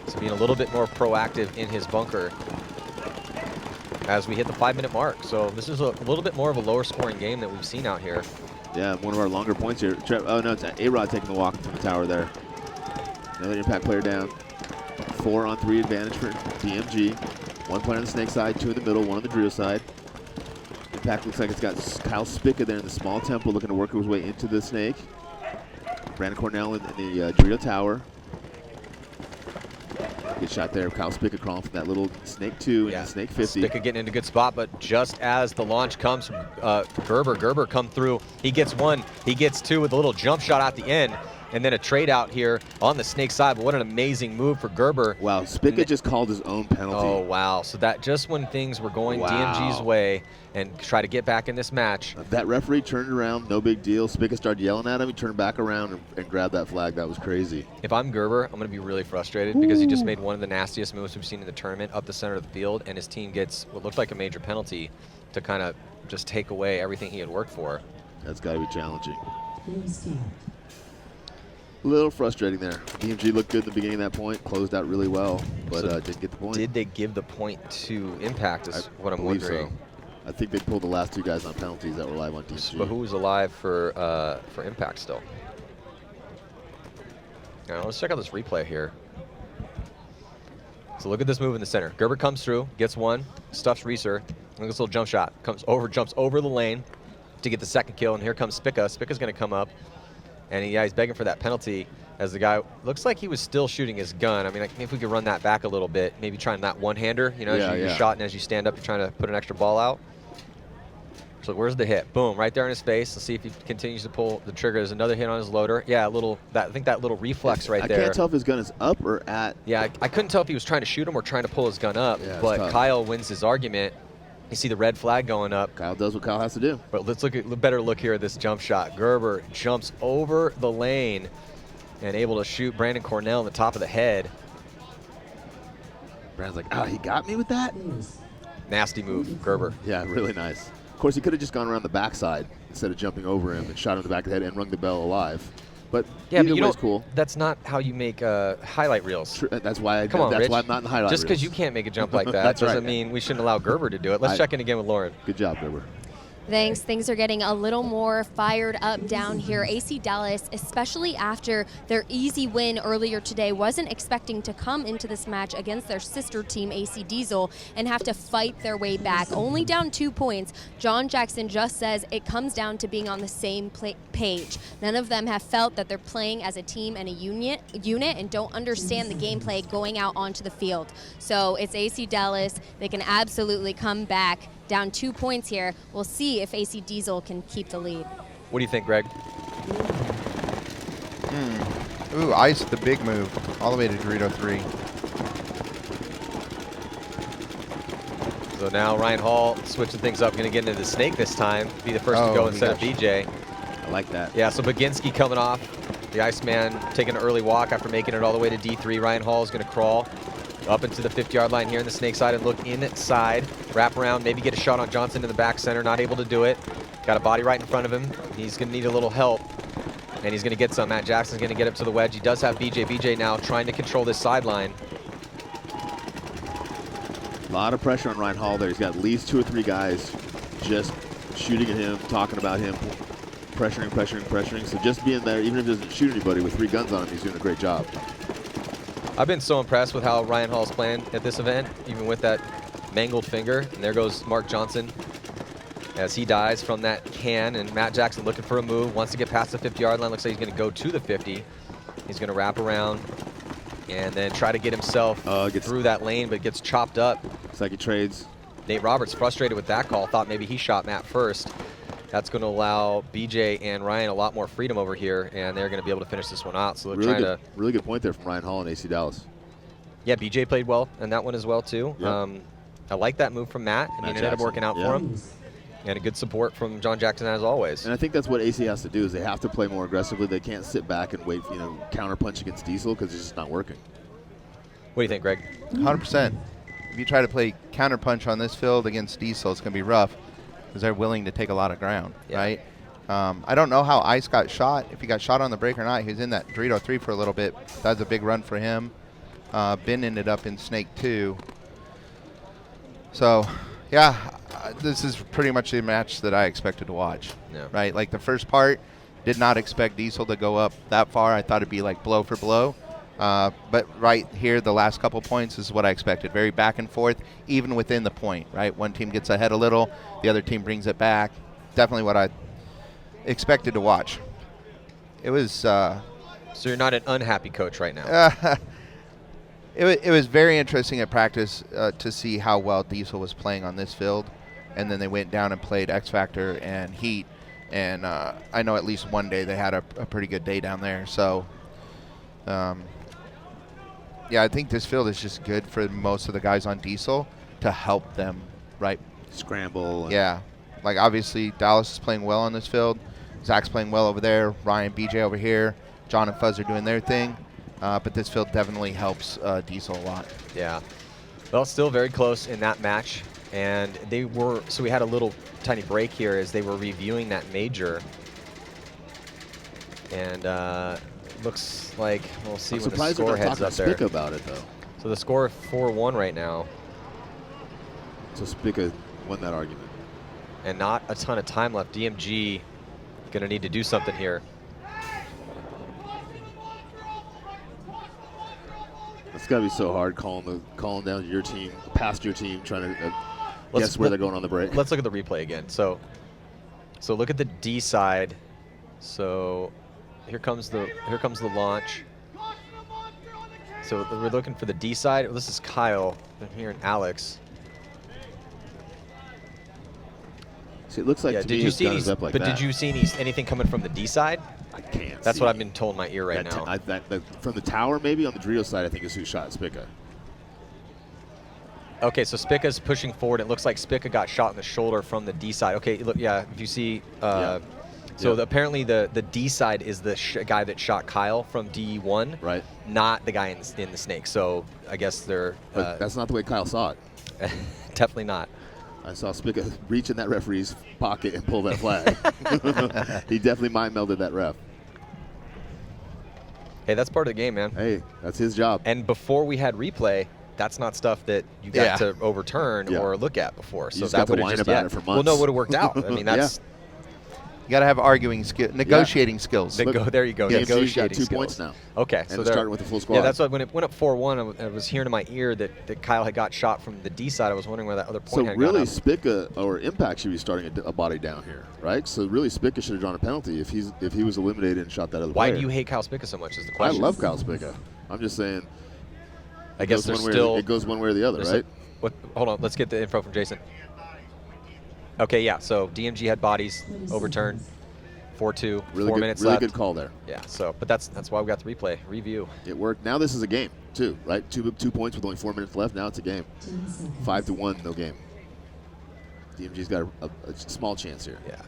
So being a little bit more proactive in his bunker as we hit the 5-minute mark. So this is a little bit more of a lower scoring game that we've seen out here. Yeah, one of our longer points here. Oh, no, it's A-Rod taking the walk from the tower there. Another impact player down. 4-on-3 advantage for DMG. 1 point on the Snake side, 2 in the middle, 1 on the Drio side. Impact looks like it's got Kyle Spica there in the small temple looking to work his way into the Snake. Brandon Cornell in the Drio tower. Good shot there. Kyle Spica crawling from that little Snake 2 and Snake 50. Spica getting into a good spot, but just as the launch comes, Gerber come through. He gets 1, he gets 2 with a little jump shot at the end, and then a trade out here on the Snake side. But what an amazing move for Gerber. Wow, Spica just called his own penalty. Oh, wow. So that just when things were going DMG's way and try to get back in this match. That referee turned around, no big deal. Spica started yelling at him. He turned back around and grabbed that flag. That was crazy. If I'm Gerber, I'm going to be really frustrated because he just made one of the nastiest moves we've seen in the tournament up the center of the field, and his team gets what looked like a major penalty to kind of just take away everything he had worked for. That's got to be challenging. A little frustrating there. DMG looked good at the beginning of that point, closed out really well, but didn't get the point. Did they give the point to Impact is what I'm wondering. So. I think they pulled the last 2 guys on penalties that were live on DMG. But who was alive for Impact still? All right, let's check out this replay here. So look at this move in the center. Gerber comes through, gets 1, stuffs Reeser. Look at this little jump shot. Jumps over the lane to get the 2nd kill, and here comes Spica. Spica's going to come up. And he's begging for that penalty as the guy looks like he was still shooting his gun. I mean, like, if we could run that back a little bit, maybe trying that one-hander, you know, as you shot and as you stand up, you're trying to put an extra ball out. So where's the hit? Boom, right there in his face. Let's see if he continues to pull the trigger. There's another hit on his loader. Yeah, I think that little reflex right there. I can't tell if his gun is up or at. Yeah, I couldn't tell if he was trying to shoot him or trying to pull his gun up, but Kyle wins his argument. You see the red flag going up. Kyle does what Kyle has to do. But let's better look here at this jump shot. Gerber jumps over the lane and able to shoot Brandon Cornell in the top of the head. Brandon's like, he got me with that? Nasty move, Gerber. Yeah, really nice. Of course, he could have just gone around the backside instead of jumping over him and shot him in the back of the head and rung the bell alive. But either way is cool. That's not how you make highlight reels. That's why Come on, that's Rich. why I'm not in the highlight Just because reels. you can't make a jump like that doesn't mean we shouldn't allow Gerber to do it. Let's check in again with Lauren. Good job, Gerber. Thanks. Things are getting a little more fired up down here. AC Dallas, especially after their easy win earlier today, wasn't expecting to come into this match against their sister team, AC Diesel, and have to fight their way back. Only down 2 points. John Jackson just says it comes down to being on the same page. None of them have felt that they're playing as a team and a unit and don't understand the gameplay going out onto the field. So it's AC Dallas. They can absolutely come back. Down 2 points here. We'll see if AC Diesel can keep the lead. What do you think, Greg? Ooh, Ice, the big move, all the way to Dorito 3. So now Ryan Hall switching things up, going to get into the Snake this time. Be the first to go instead of BJ. I like that. Yeah, so Baginski coming off. The Iceman taking an early walk after making it all the way to D3. Ryan Hall is going to crawl up into the 50-yard line here in the Snake side and look inside, wrap around, maybe get a shot on Johnson in the back center, not able to do it. Got a body right in front of him. He's going to need a little help, and he's going to get some. Matt Jackson's going to get up to the wedge. He does have BJ. BJ now trying to control this sideline. A lot of pressure on Ryan Hall there. He's got at least 2 or 3 guys just shooting at him, talking about him, pressuring. So just being there, even if he doesn't shoot anybody with 3 guns on him, he's doing a great job. I've been so impressed with how Ryan Hall's playing at this event, even with that mangled finger. And there goes Mark Johnson as he dies from that can. And Matt Jackson looking for a move, wants to get past the 50-yard line. Looks like he's going to go to the 50. He's going to wrap around and then try to get himself through that lane, but gets chopped up. Looks like he trades. Nate Roberts frustrated with that call, thought maybe he shot Matt first. That's going to allow BJ and Ryan a lot more freedom over here, and they're going to be able to finish this one out. So they're really good point there from Ryan Hall and AC Dallas. Yeah, BJ played well in that one as well, too. Yep. I like that move from Matt. I mean, it ended up working out for him. And a good support from John Jackson, as always. And I think that's what AC has to do, is they have to play more aggressively. They can't sit back and wait, counter punch against Diesel, because it's just not working. What do you think, Greg? 100%. If you try to play counter punch on this field against Diesel, it's going to be rough, because they're willing to take a lot of ground, right? I don't know how Ice got shot, if he got shot on the break or not. He was in that Dorito 3 for a little bit. That was a big run for him. Ben ended up in Snake 2. So, yeah, this is pretty much the match that I expected to watch, right? Like the first part, did not expect Diesel to go up that far. I thought it'd be like blow for blow. But right here, the last couple points is what I expected. Very back and forth, even within the point, right? One team gets ahead a little, the other team brings it back. Definitely what I expected to watch. It was... So you're not an unhappy coach right now? It was very interesting at practice to see how well Diesel was playing on this field. And then they went down and played X Factor and Heat. And I know at least one day they had a pretty good day down there. So, yeah, I think this field is just good for most of the guys on Diesel to help them, right? Scramble. Yeah. Like, obviously, Dallas is playing well on this field. Zach's playing well over there. Ryan, BJ over here. John and Fuzz are doing their thing. But this field definitely helps Diesel a lot. Yeah. Well, still very close in that match. And they were, so we had a little tiny break here as they were reviewing that major. And looks like we'll see when the score heads up there. Spica about it, though. So the score 4-1 right now. So Spica won that argument. And not a ton of time left. DMG going to need to do something here. It's got to be so hard calling down your team, past your team, trying to guess where they're going on the break. Let's look at the replay again. So look at the D side. So here comes the launch. So we're looking for the D side. This is Kyle. I'm hearing Alex. See, it looks like to did me you it's see got these? us up like But that. did you see anything coming from the D side? I can't. That's see what I've been told in my ear right that now. From the tower, maybe on the Dorito side, I think is who shot Spica. Okay, so Spica's pushing forward. It looks like Spica got shot in the shoulder from the D side. Okay, look, yeah, if you see, so apparently the D side is the guy that shot Kyle from D1, right? Not the guy in the snake. So I guess they're. But that's not the way Kyle saw it. Definitely not. I saw Spica reach in that referee's pocket and pull that flag. He definitely mind-melded that ref. Hey, that's part of the game, man. Hey, that's his job. And before we had replay, that's not stuff that you got to overturn or look at before. So just that got to whine about it for months. Well, no, it would have worked out. I mean, that's. You got to have arguing skills, negotiating skills. There you go. Yeah, Negotiating got 2 skills. points now. Okay, and so starting with the full squad. Yeah, that's why when it went up 4-1, I was hearing in my ear that Kyle had got shot from the D side. I was wondering where that other point had really, gone up. Spica or Impact should be starting a body down here, right? So really, Spica should have drawn a penalty if he was eliminated and shot that other Why player. do you hate Kyle Spica so much? Is the I question. love Kyle Spica. I'm just saying. I guess there's still. It goes one way or the other, right? Hold on. Let's get the info from Jason. Okay, yeah. So DMG had bodies overturned. 4-2. Really 4 good, minutes really left. good call there. Yeah. So, but that's why we got the replay review. It worked. Now this is a game too, right? 2 points with only 4 minutes left. Now it's a game. 5-1, no game. DMG's got a small chance here. Yeah.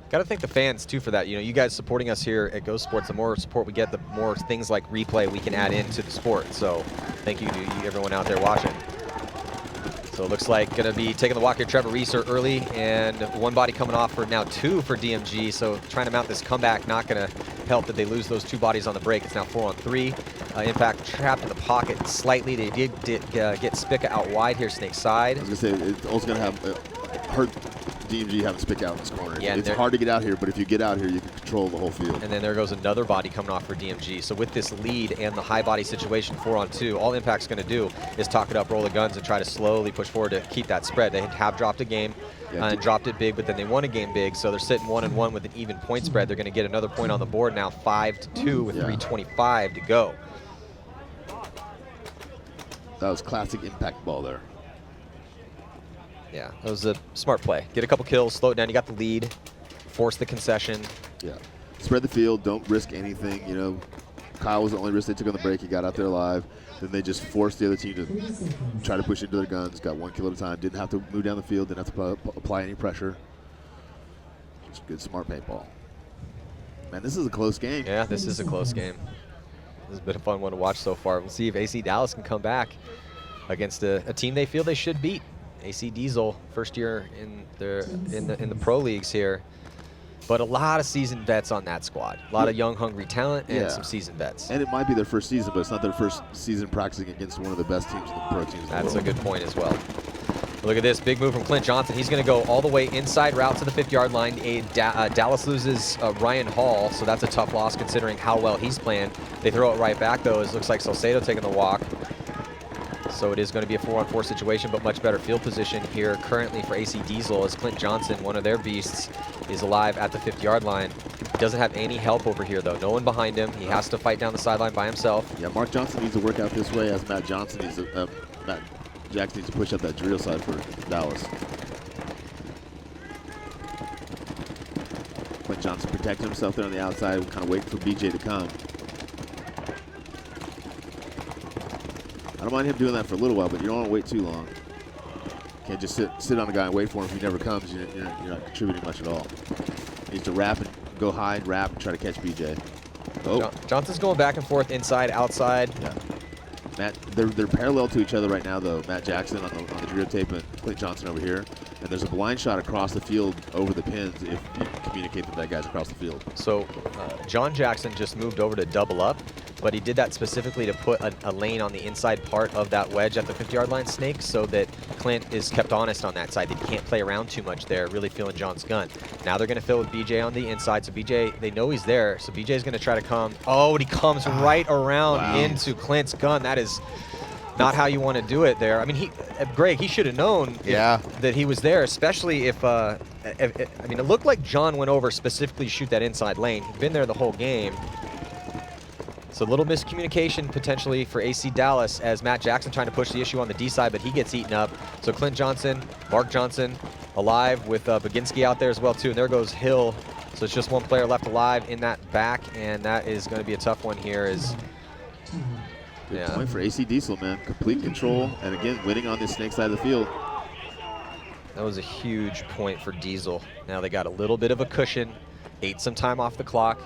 Got to thank the fans too for that. You know, you guys supporting us here at Ghost Sports. The more support we get, the more things like replay we can add into the sport. So, thank you to everyone out there watching. So it looks like going to be taking the walk here, Trevor Reeser early, and one body coming off for now 2 for DMG. So trying to mount this comeback, not going to help that they lose those 2 bodies on the break. It's now 4-on-3. Impact trapped in the pocket slightly. They did get Spica out wide here, Snake side. I was going to say, it's also going to have hurt DMG having Spica out in this corner. Yeah, it's hard to get out here, but if you get out here, you can control the whole field. And then there goes another body coming off for DMG. So with this lead and the high body situation, 4-on-2, all Impact's going to do is talk it up, roll the guns, and try to slowly push forward to keep that spread. They have dropped a game and dropped it big, but then they won a game big, so they're sitting 1-1 with an even point spread. They're going to get another point on the board now, 5-2 with 3:25 to go. That was classic Impact ball there. Yeah, that was a smart play. Get a couple kills, slow it down. You got the lead, force the concession. Yeah, spread the field. Don't risk anything. You know, Kyle was the only risk they took on the break. He got out there alive. Then they just forced the other team to try to push into their guns. Got 1 kill at a time. Didn't have to move down the field. Didn't have to apply any pressure. Just good, smart paintball. Man, this is a close game. Yeah, this is a close game. This has been a fun one to watch so far. We'll see if AC Dallas can come back against a team they feel they should beat. AC Diesel, first year in the pro leagues here. But a lot of seasoned vets on that squad. A lot of young, hungry talent and Yeah. some seasoned vets. And it might be their first season, but it's not their first season practicing against one of the best teams in the pro teams in the That's a world. good point as well. Look at this big move from Clint Johnson. He's going to go all the way inside route to the 50-yard line. Dallas loses Ryan Hall, so that's a tough loss considering how well he's playing. They throw it right back, though. It looks like Salcedo taking the walk. So it is going to be a 4-on-4 situation, but much better field position here currently for AC Diesel as Clint Johnson, one of their beasts, is alive at the 50-yard line. He doesn't have any help over here, though. No one behind him. He has to fight down the sideline by himself. Yeah, Mark Johnson needs to work out this way as Matt Johnson needs to, Matt Jackson needs to push up that drill side for Dallas. Clint Johnson protecting himself there on the outside, kind of waiting for BJ to come. I don't mind him doing that for a little while, but you don't want to wait too long. Can't just sit on a guy and wait for him. If he never comes, you're not contributing much at all. He needs to wrap and go high and wrap and try to catch BJ. Oh, Johnson's going back and forth, inside, outside. yeah. Matt, they're parallel to each other right now, though. Matt Jackson on the video tape and Clint Johnson over here. And there's a blind shot across the field over the pins if you communicate that guy's across the field. So John Jackson just moved over to double up, but he did that specifically to put a lane on the inside part of that wedge at the 50-yard line, Snake, so that Clint is kept honest on that side. They can't play around too much there, really feeling John's gun. Now they're going to fill with BJ on the inside, so BJ, they know he's there, so BJ's going to try to come. Oh, and he comes right around into Clint's gun. That is not how you want to do it there. I mean, Greg, he should have known that he was there, especially if I mean, it looked like John went over specifically to shoot that inside lane. He'd been there the whole game. So a little miscommunication potentially for AC Dallas as Matt Jackson trying to push the issue on the D side, but he gets eaten up. So Clint Johnson, Mark Johnson alive with Baginski out there as well too. And there goes Hill. So it's just one player left alive in that back, and that is going to be a tough one here. Good point for AC Diesel, man. Complete control, and again, winning on this snake side of the field. That was a huge point for Diesel. Now they got a little bit of a cushion, ate some time off the clock.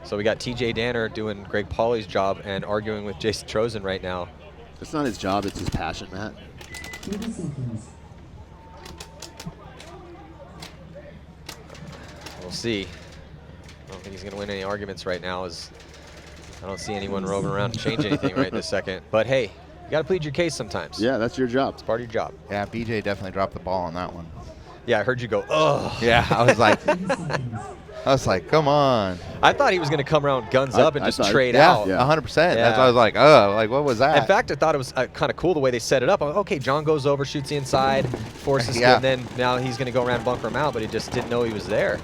So we got TJ Danner doing Greg Pauly's job and arguing with Jason Trozen right now. It's not his job, it's his passion, Matt. 30 seconds. We'll see. I don't think he's going to win any arguments right now, as I don't see anyone roving around to change anything right this second. But hey, you got to plead your case sometimes. Yeah, that's your job. It's part of your job. Yeah, BJ definitely dropped the ball on that one. Yeah, I heard you go, ugh. Yeah, I was like, come on. I thought he was going to come around guns up and I just thought- trade Yeah, out. 100%. Yeah. That's why I was like, oh, like, what was that? In fact, I thought it was kind of cool the way they set it up. I'm like, okay, John goes over, shoots the inside, forces Yeah. and then now he's going to go around and bunker him out, but he just didn't know he was there.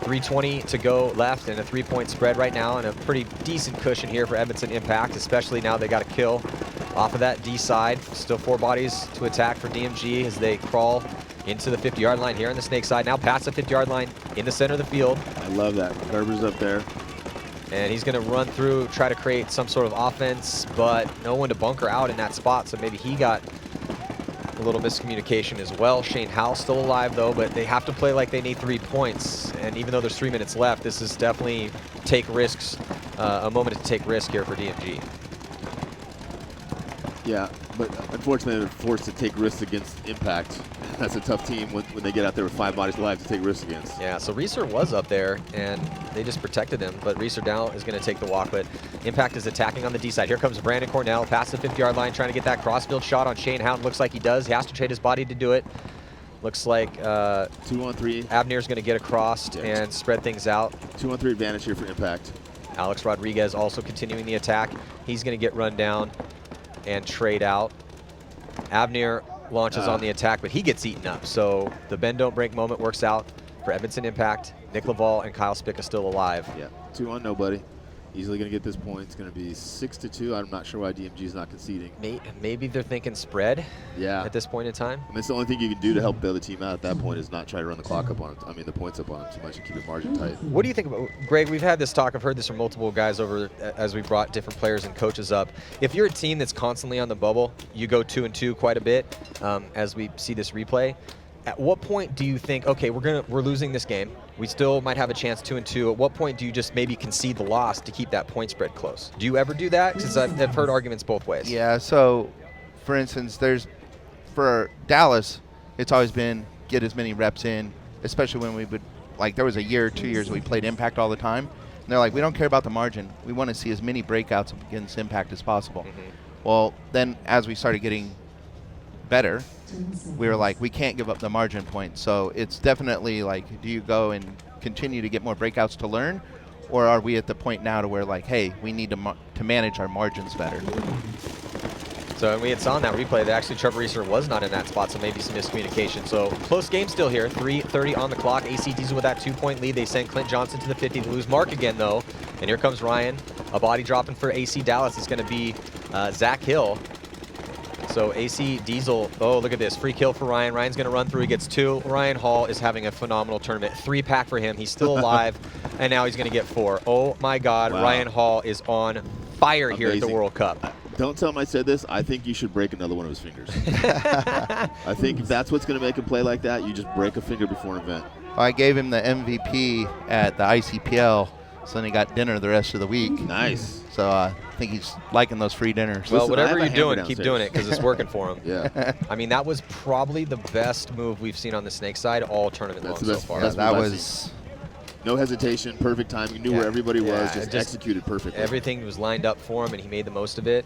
3:20 to go left and a 3-point spread right now, and a pretty decent cushion here for Edmonton Impact, especially now they got a kill off of that D side. Still 4 bodies to attack for DMG as they crawl into the 50-yard line here on the snake side. Now past the 50-yard line in the center of the field. I love that. Gerber's up there. And he's going to run through, try to create some sort of offense, but no one to bunker out in that spot, so maybe he got a little miscommunication as well. Shane Howell still alive, though, but they have to play like they need 3 points. And even though there's 3 minutes left, this is definitely take risks, a moment to take risk here for DMG. Yeah, but unfortunately they're forced to take risks against Impact. That's a tough team when they get out there with 5 bodies alive to take risks against. Yeah, so Reeser was up there, and they just protected him, but Reeser now is going to take the walk, but Impact is attacking on the D side. Here comes Brandon Cornell, past the 50-yard line, trying to get that crossfield shot on Shane Houghton. Looks like he does. He has to trade his body to do it. Looks like 2-on-3. Abner's going to get across and spread things out. 2-on-3 advantage here for Impact. Alex Rodriguez also continuing the attack. He's going to get run down and trade out. Abner launches on the attack, but he gets eaten up. So the bend don't break moment works out for Edmonton Impact. Nick Laval and Kyle Spica still alive. Yeah, 2 on nobody. Easily going to get this point. It's going to be 6-2. I'm not sure why DMG is not conceding. Maybe they're thinking spread Yeah. at this point in time. And that's the only thing you can do to help bail the team out at that point is not try to run the clock up on it. I mean, the points up on it too much and keep the margin tight. What do you think about, Greg, we've had this talk, I've heard this from multiple guys over as we brought different players and coaches up. If you're a team that's constantly on the bubble, you go 2-2 quite a bit as we see this replay. At what point do you think, okay, we're losing this game, we still might have a chance 2-2. At what point do you just maybe concede the loss to keep that point spread close? Do you ever do that? Because I've heard arguments both ways. Yeah, so for instance, for Dallas, it's always been get as many reps in, especially when we would, like there was a year or 2 years we played Impact all the time. And they're like, we don't care about the margin. We want to see as many breakouts against Impact as possible. Well, then as we started getting better, we were like, we can't give up the margin point. So it's definitely like, do you go and continue to get more breakouts to learn? Or are we at the point now to where like, hey, we need to manage our margins better? So we had saw in that replay that actually Trevor Reeser was not in that spot, so maybe some miscommunication. So close game still here, 3:30 on the clock. AC Diesel with that 2-point lead. They send Clint Johnson to the 50. They lose Mark again though. And here comes Ryan. A body dropping for AC Dallas is gonna be Zach Hill. So AC Diesel, oh look at this, free kill for Ryan. Ryan's gonna run through, he gets 2. Ryan Hall is having a phenomenal tournament. 3-pack for him, he's still alive, and now he's gonna get 4. Oh my God, Wow. Ryan Hall is on fire here at the Amazing. World Cup. Don't tell him I said this. I think you should break another one of his fingers. I think if that's what's going to make him play like that, you just break a finger before an event. I gave him the MVP at the ICPL, so then he got dinner the rest of the week. Nice. So I think he's liking those free dinners. Well, Listen, I whatever have a you're doing, hammer keep downstairs. doing it because it's working for him. Yeah. I mean, that was probably the best move we've seen on the snake side all tournament long That's the so best- far. Yeah, that's that what I've was No hesitation, perfect timing. Knew Yeah. where everybody was, Yeah, just just executed perfectly. Everything was lined up for him, and he made the most of it.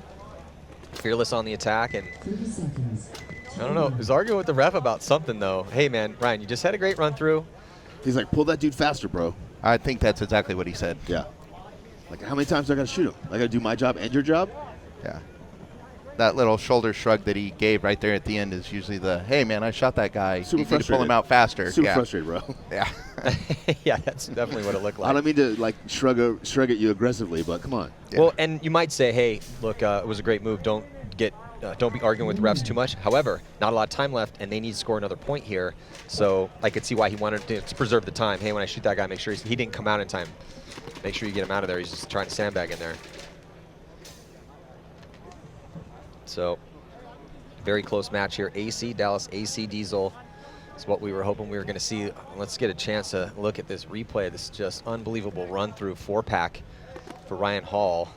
Fearless on the attack, and 30 seconds. I don't know. He was arguing with the ref about something, though. Hey, man, Ryan, you just had a great run through. He's like, pull that dude faster, bro. I think that's exactly what he said. Yeah. Like, how many times do I got to shoot him? I got to do my job and your job? Yeah. That little shoulder shrug that he gave right there at the end is usually the, hey, man, I shot that guy. Super You need to pull frustrated. him out faster. Super yeah. frustrated, bro. Yeah. Yeah, that's definitely what it looked I like. don't mean to, like, shrug at you aggressively, but come on. Yeah. Well, and you might say, hey, look, it was a great move. Don't be arguing with refs too much. However, not a lot of time left, and they need to score another point here. So I could see why he wanted to preserve the time. Hey, when I shoot that guy, make sure he didn't come out in time. Make sure you get him out of there. He's just trying to sandbag in there. So, very close match here. AC Dallas, AC Diesel is what we were hoping we were going to see. Let's get a chance to look at this replay. This is just unbelievable run through 4-pack for Ryan Hall.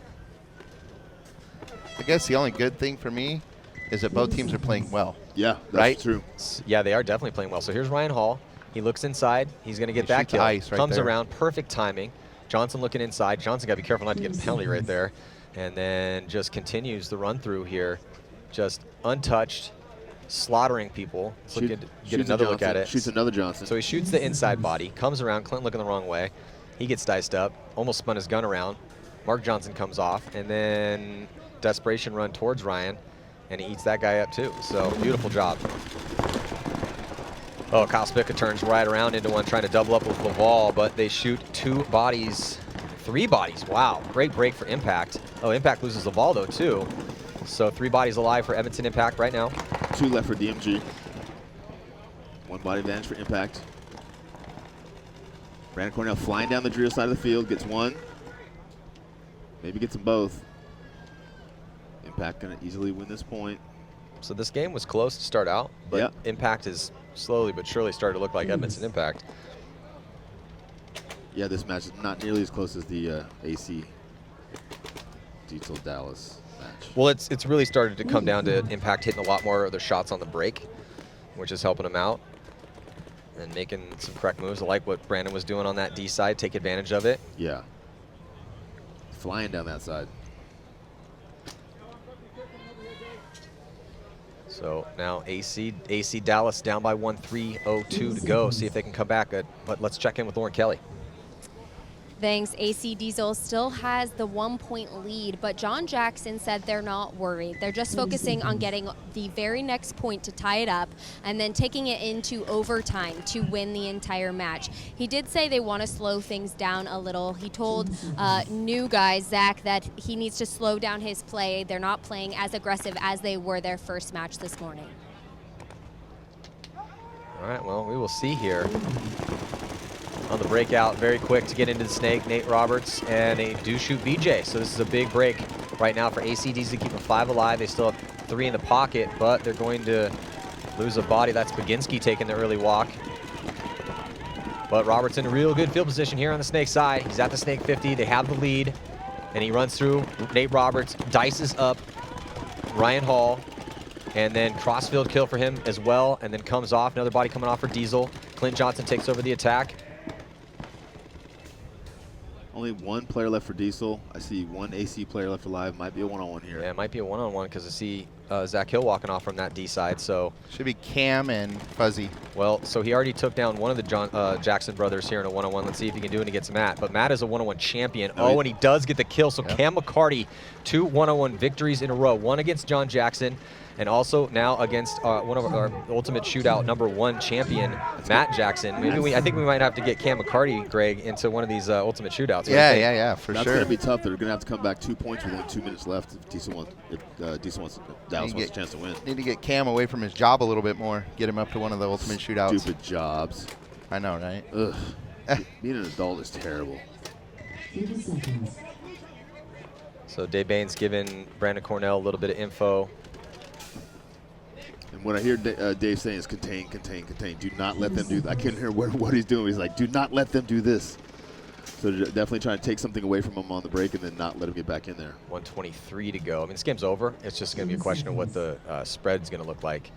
I guess the only good thing for me is that both teams are playing well. Yeah, that's Right? true. Yeah, they are definitely playing well. So here's Ryan Hall. He looks inside. He's going to get He that shoots kill. ice right Comes there. around. Perfect timing. Johnson looking inside. Johnson got to be careful not to get a penalty right there. And then just continues the run through here. Just untouched, slaughtering people. Let's look at, get Shoots a another look at Johnson, it. Shoots another Johnson. So he shoots the inside body. Comes around. Clint looking the wrong way. He gets diced up. Almost spun his gun around. Mark Johnson comes off. And then desperation run towards Ryan. And he eats that guy up too. So beautiful job. Oh, Kyle Spica turns right around into one, trying to double up with Laval, but they shoot 3 bodies. Wow, great break for Impact. Oh, Impact loses Laval though too. So 3 bodies alive for Edmonton Impact right now. 2 left for DMG. 1 body advantage for Impact. Brandon Cornell flying down the Drio side of the field, gets 1. Maybe gets them both. Impact gonna easily win this point. So this game was close to start out, but Yeah. Impact is slowly but surely starting to look like Edmonton Impact. Yeah, this match is not nearly as close as the AC Diesel Dallas match. Well, it's really started to come down to Impact hitting a lot more of their shots on the break, which is helping them out and making some correct moves. I like what Brandon was doing on that D side, take advantage of it. Yeah. Flying down that side. So now AC Dallas down by 1, 3:02 to go. See if they can come back. But let's check in with Lauren Kelly. Thanks. AC Diesel still has the 1-point lead, but John Jackson said they're not worried. They're just focusing on getting the very next point to tie it up and then taking it into overtime to win the entire match. He did say they want to slow things down a little. He told new guy, Zach, that he needs to slow down his play. They're not playing as aggressive as they were their first match this morning. All right, well, we will see here. On the breakout, very quick to get into the snake, Nate Roberts, and they do shoot BJ. So this is a big break right now for ACDs to keep them 5 alive. They still have 3 in the pocket, but they're going to lose a body. That's Baginski taking the early walk. But Roberts in a real good field position here on the snake side. He's at the snake 50. They have the lead, and he runs through. Nate Roberts dices up Ryan Hall. And then crossfield kill for him as well, and then comes off. Another body coming off for Diesel. Clint Johnson takes over the attack. Only one player left for Diesel. I see one AC player left alive. Might be a one-on-one here. Yeah, it might be a one-on-one because I see Zach Hill walking off from that D side. So Should be Cam and Fuzzy. well, so he already took down one of the Jackson brothers here in a one-on-one. Let's see if he can do it against Matt. But Matt is a one-on-one champion. Oh, And he does get the kill. So Cam McCarty, 2 one-on-one victories in a row. One against John Jackson, and also now against one of our Ultimate Shootout #1 champion, Matt Jackson. Maybe I think we might have to get Cam McCarty, Greg, into one of these Ultimate Shootouts. What do you think? Yeah, for That's sure. going to be tough. They're going to have to come back 2 points within 2 minutes left if Dallas wants a chance to win. Need to get Cam away from his job a little bit more. Get him up to one of the Ultimate Shootouts. Stupid jobs. I know, right? Ugh. Being an adult is terrible. 30 seconds. So Dave Bain's giving Brandon Cornell a little bit of info. And what I hear Dave saying is contain, contain, contain. Do not let them do that. I couldn't hear what he's doing. He's like, do not let them do this. So they're definitely trying to take something away from him on the break and then not let him get back in there. 1:23 to go. I mean, this game's over. It's just going to be a question of what the spread's going to look like.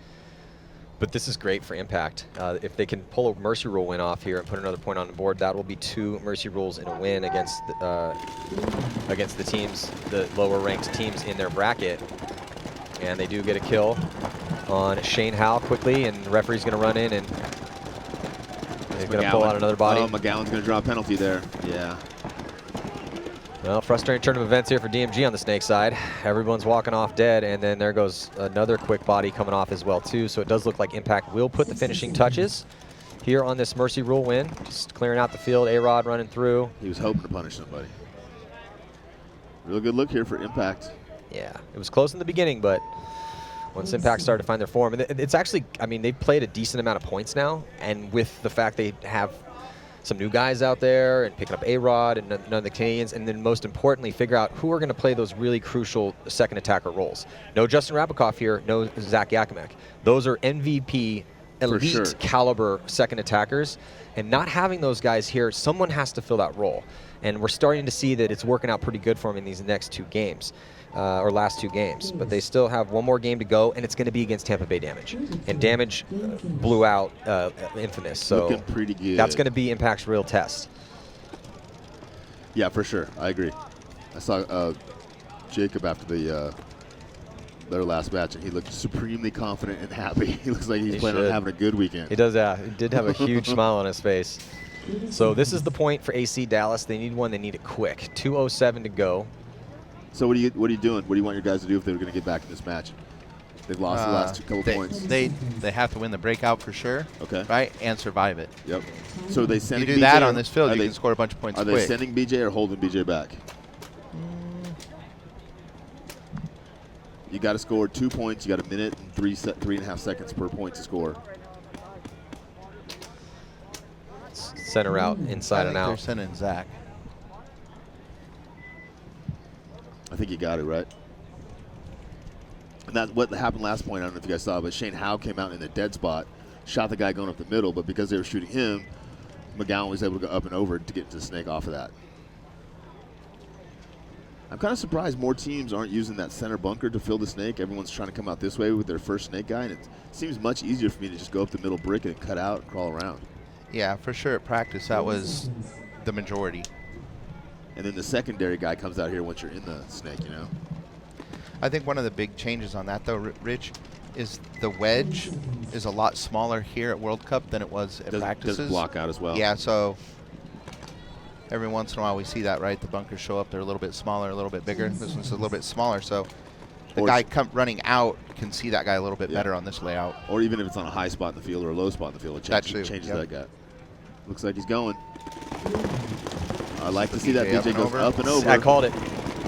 But this is great for Impact. If they can pull a Mercy Rule win off here and put another point on the board, that will be 2 Mercy Rules in a win against the teams, the lower-ranked teams in their bracket. And they do get a kill on Shane Howe quickly, and the referee's going to run in and he's going to pull out another body. Oh, McGowan's going to draw a penalty there. Yeah. Well, frustrating turn of events here for DMG on the Snake side. Everyone's walking off dead, and then there goes another quick body coming off as well, too. So it does look like Impact will put the finishing touches here on this Mercy Rule win. Just clearing out the field, A-Rod running through. He was hoping to punish somebody. Real good look here for Impact. Yeah, it was close in the beginning, but once Impact started to find their form, and it's actually, I mean, they've played a decent amount of points now, and with the fact they have some new guys out there and picking up A-Rod and none of the Canadians, and then most importantly, figure out who are going to play those really crucial second attacker roles. No Justin Rabikoff here, no Zach Yakimek. Those are MVP, elite caliber second attackers, and not having those guys here, someone has to fill that role. And we're starting to see that it's working out pretty good for them in these next 2 games. Or last 2 games, but they still have 1 more game to go, and it's going to be against Tampa Bay Damage. And Damage blew out Infamous, so looking pretty good. That's going to be Impact's real test. Yeah, for sure. I agree. I saw Jacob after their last match, and he looked supremely confident and happy. He looks like he's planning on having a good weekend. He does, yeah. He did have a huge smile on his face. So this is the point for AC Dallas. They need one. They need it quick. 2:07 to go. So what are you doing? What do you want your guys to do if they're going to get back in this match? They've lost the last couple points. They have to win the breakout for sure. Okay. Right, and survive it. Yep. So are they sending You do BJ that on this field, you can score a bunch of points Are quick. they sending BJ or holding BJ back? You got to score 2 points. You got a minute and 3.5 seconds per point to score. Center out, inside and They're out. sending Zach. I think you got it, right? And that's what happened last point. I don't know if you guys saw, but Shane Howe came out in the dead spot, shot the guy going up the middle, but because they were shooting him, McGowan was able to go up and over to get to the Snake off of that. I'm kind of surprised more teams aren't using that center bunker to fill the Snake. Everyone's trying to come out this way with their first Snake guy, and it seems much easier for me to just go up the middle brick and cut out and crawl around. Yeah, for sure at practice, that was the majority. And then the secondary guy comes out here once you're in the Snake, you know? I think one of the big changes on that, though, Rich, is the wedge is a lot smaller here at World Cup than it was at practices. Does block out as well. Yeah, so every once in a while we see that, right? The bunkers show up, they're a little bit smaller, a little bit bigger. This one's a little bit smaller, so the guy running out can see that guy a little bit better on this layout. Or even if it's on a high spot in the field or a low spot in the field, it changes that guy. Looks like he's going. I like to see that BJ goes up and over. I called it.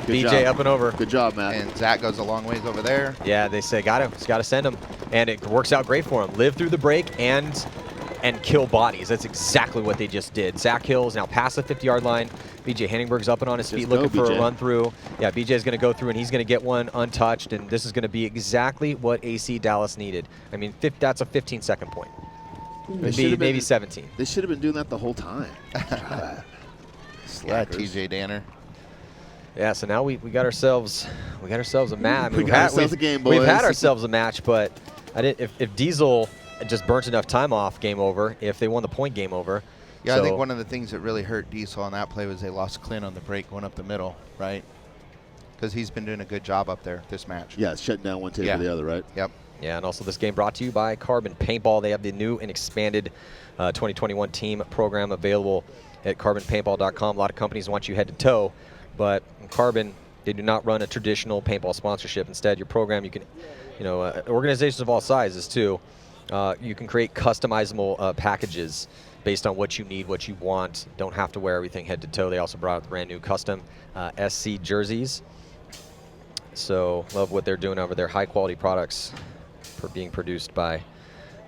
Good BJ job. up and over. Good job, Matt. And Zach goes a long ways over there. Yeah, they say got to send him, and it works out great for him. Live through the break and kill bodies. That's exactly what they just did. Zach Hill is now past the 50-yard line. BJ Henningberg's up and on his feet, looking for a run through. Yeah, BJ's going to go through, and he's going to get one untouched, and this is going to be exactly what AC Dallas needed. I mean, that's a 15-second point. Maybe 17. They should have been doing that the whole time. Yeah, TJ Danner. Yeah, so now we got ourselves a match. We got ourselves a game, We've had boys. ourselves a match, but if Diesel just burnt enough time off, game over. If they won the point, game over. Yeah, so, I think one of the things that really hurt Diesel on that play was they lost Clint on the break going up the middle, right? Because he's been doing a good job up there this match. Yeah, it's shutting down one table Yeah. to the other, right? Yep. Yeah, and also this game brought to you by Carbon Paintball. They have the new and expanded 2021 team program available at carbonpaintball.com. A lot of companies want you head to toe, but Carbon, they do not run a traditional paintball sponsorship. Instead, your program, you can, organizations of all sizes too, you can create customizable packages based on what you need, what you want. Don't have to wear everything head to toe. They also brought out brand new custom SC jerseys. So love what they're doing over there. High quality products for being produced by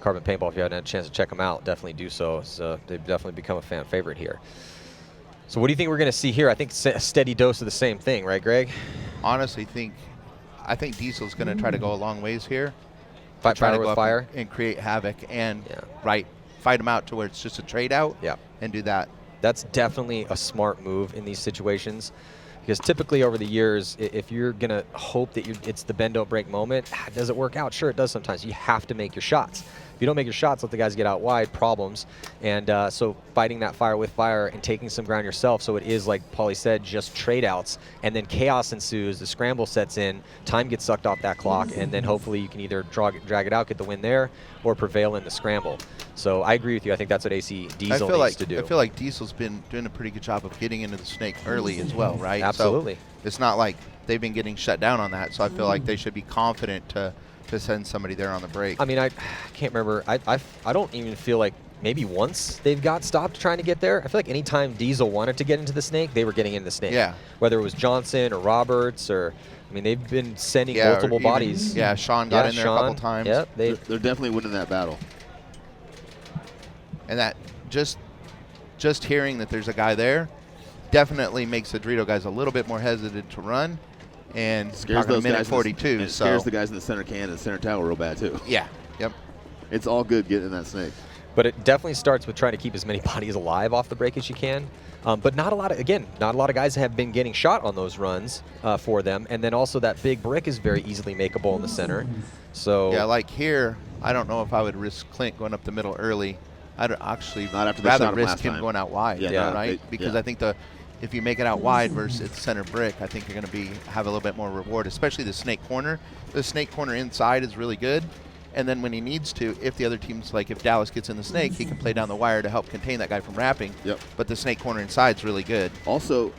Carbon Paintball. If you haven't had a chance to check them out, definitely do so. So they've definitely become a fan favorite here. So what do you think we're going to see here? I think a steady dose of the same thing, right, Greg? Honestly, I think Diesel's going to try to go a long ways here. Fight Try to fire go with up fire. and create havoc and Yeah. fight them out to where it's just a trade out. Yeah. And do that. That's definitely a smart move in these situations, because typically over the years, if you're going to hope that it's the bend don't break moment, does it work out? Sure, it does sometimes. You have to make your shots. If you don't make your shots, let the guys get out wide, problems. And so fighting that fire with fire and taking some ground yourself, so it is, like Paulie said, just trade outs, and then chaos ensues, the scramble sets in, time gets sucked off that clock, and then hopefully you can either drag it out, get the win there, or prevail in the scramble. So I agree with you. I think that's what AC Diesel needs to do. I feel like Diesel's been doing a pretty good job of getting into the snake early as well, right? Absolutely. So it's not like they've been getting shut down on that, so I feel like they should be confident to send somebody there on the break. I mean, I can't remember. I don't even feel like maybe once they've got stopped trying to get there. I feel like anytime Diesel wanted to get into the snake, they were getting into the snake. Yeah. Whether it was Johnson or Roberts or, I mean, they've been sending multiple bodies. Yeah, Sean got in there a couple times. Yep. They're definitely winning that battle. And that just hearing that there's a guy there definitely makes the Dorito guys a little bit more hesitant to run. And Scares talking those minute guys 42. and scares the guys in the center can and the center tower real bad too. Yeah. Yep. It's all good getting in that snake. But it definitely starts with trying to keep as many bodies alive off the break as you can. But not a lot of guys have been getting shot on those runs for them. And then also that big brick is very easily makeable in the center. So yeah, like here, I don't know if I would risk Clint going up the middle early. I'd actually Not after they rather shot him risk last him time. going out wide, Yeah, right? Because I think if you make it out wide versus it's center brick, I think you're going to have a little bit more reward, especially the snake corner. The snake corner inside is really good. And then when he needs to, if the other team's like, if Dallas gets in the snake, he can play down the wire to help contain that guy from wrapping. Yep. But the snake corner inside is really good. Also,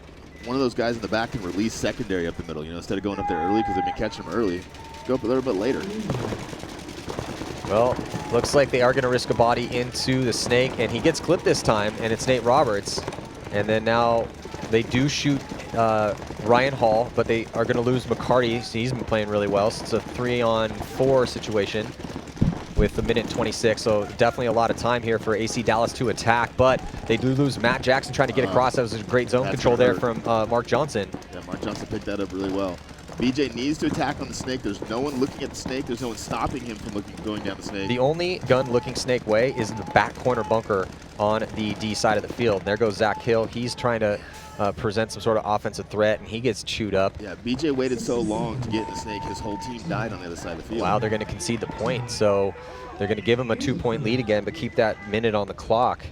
one of those guys in the back can release secondary up the middle. Instead of going up there early because they've been catching them early, go up a little bit later. Well, looks like they are going to risk a body into the snake, and he gets clipped this time, and it's Nate Roberts. And then now they do shoot Ryan Hall, but they are going to lose McCarty. So he's been playing really well. So it's a 3-on-4 situation with a minute 26. So definitely a lot of time here for AC Dallas to attack, but they do lose Matt Jackson trying to get across. That was a great zone control there from Mark Johnson. Yeah, Mark Johnson picked that up really well. BJ needs to attack on the snake. There's no one looking at the snake. There's no one stopping him from going down the snake. The only gun looking snake way is the back corner bunker on the D side of the field. There goes Zach Hill. He's trying to present some sort of offensive threat, and he gets chewed up. Yeah, BJ waited so long to get in the snake. His whole team died on the other side of the field. Wow, they're going to concede the point. So they're going to give him a 2-point lead again, but keep that minute on the clock.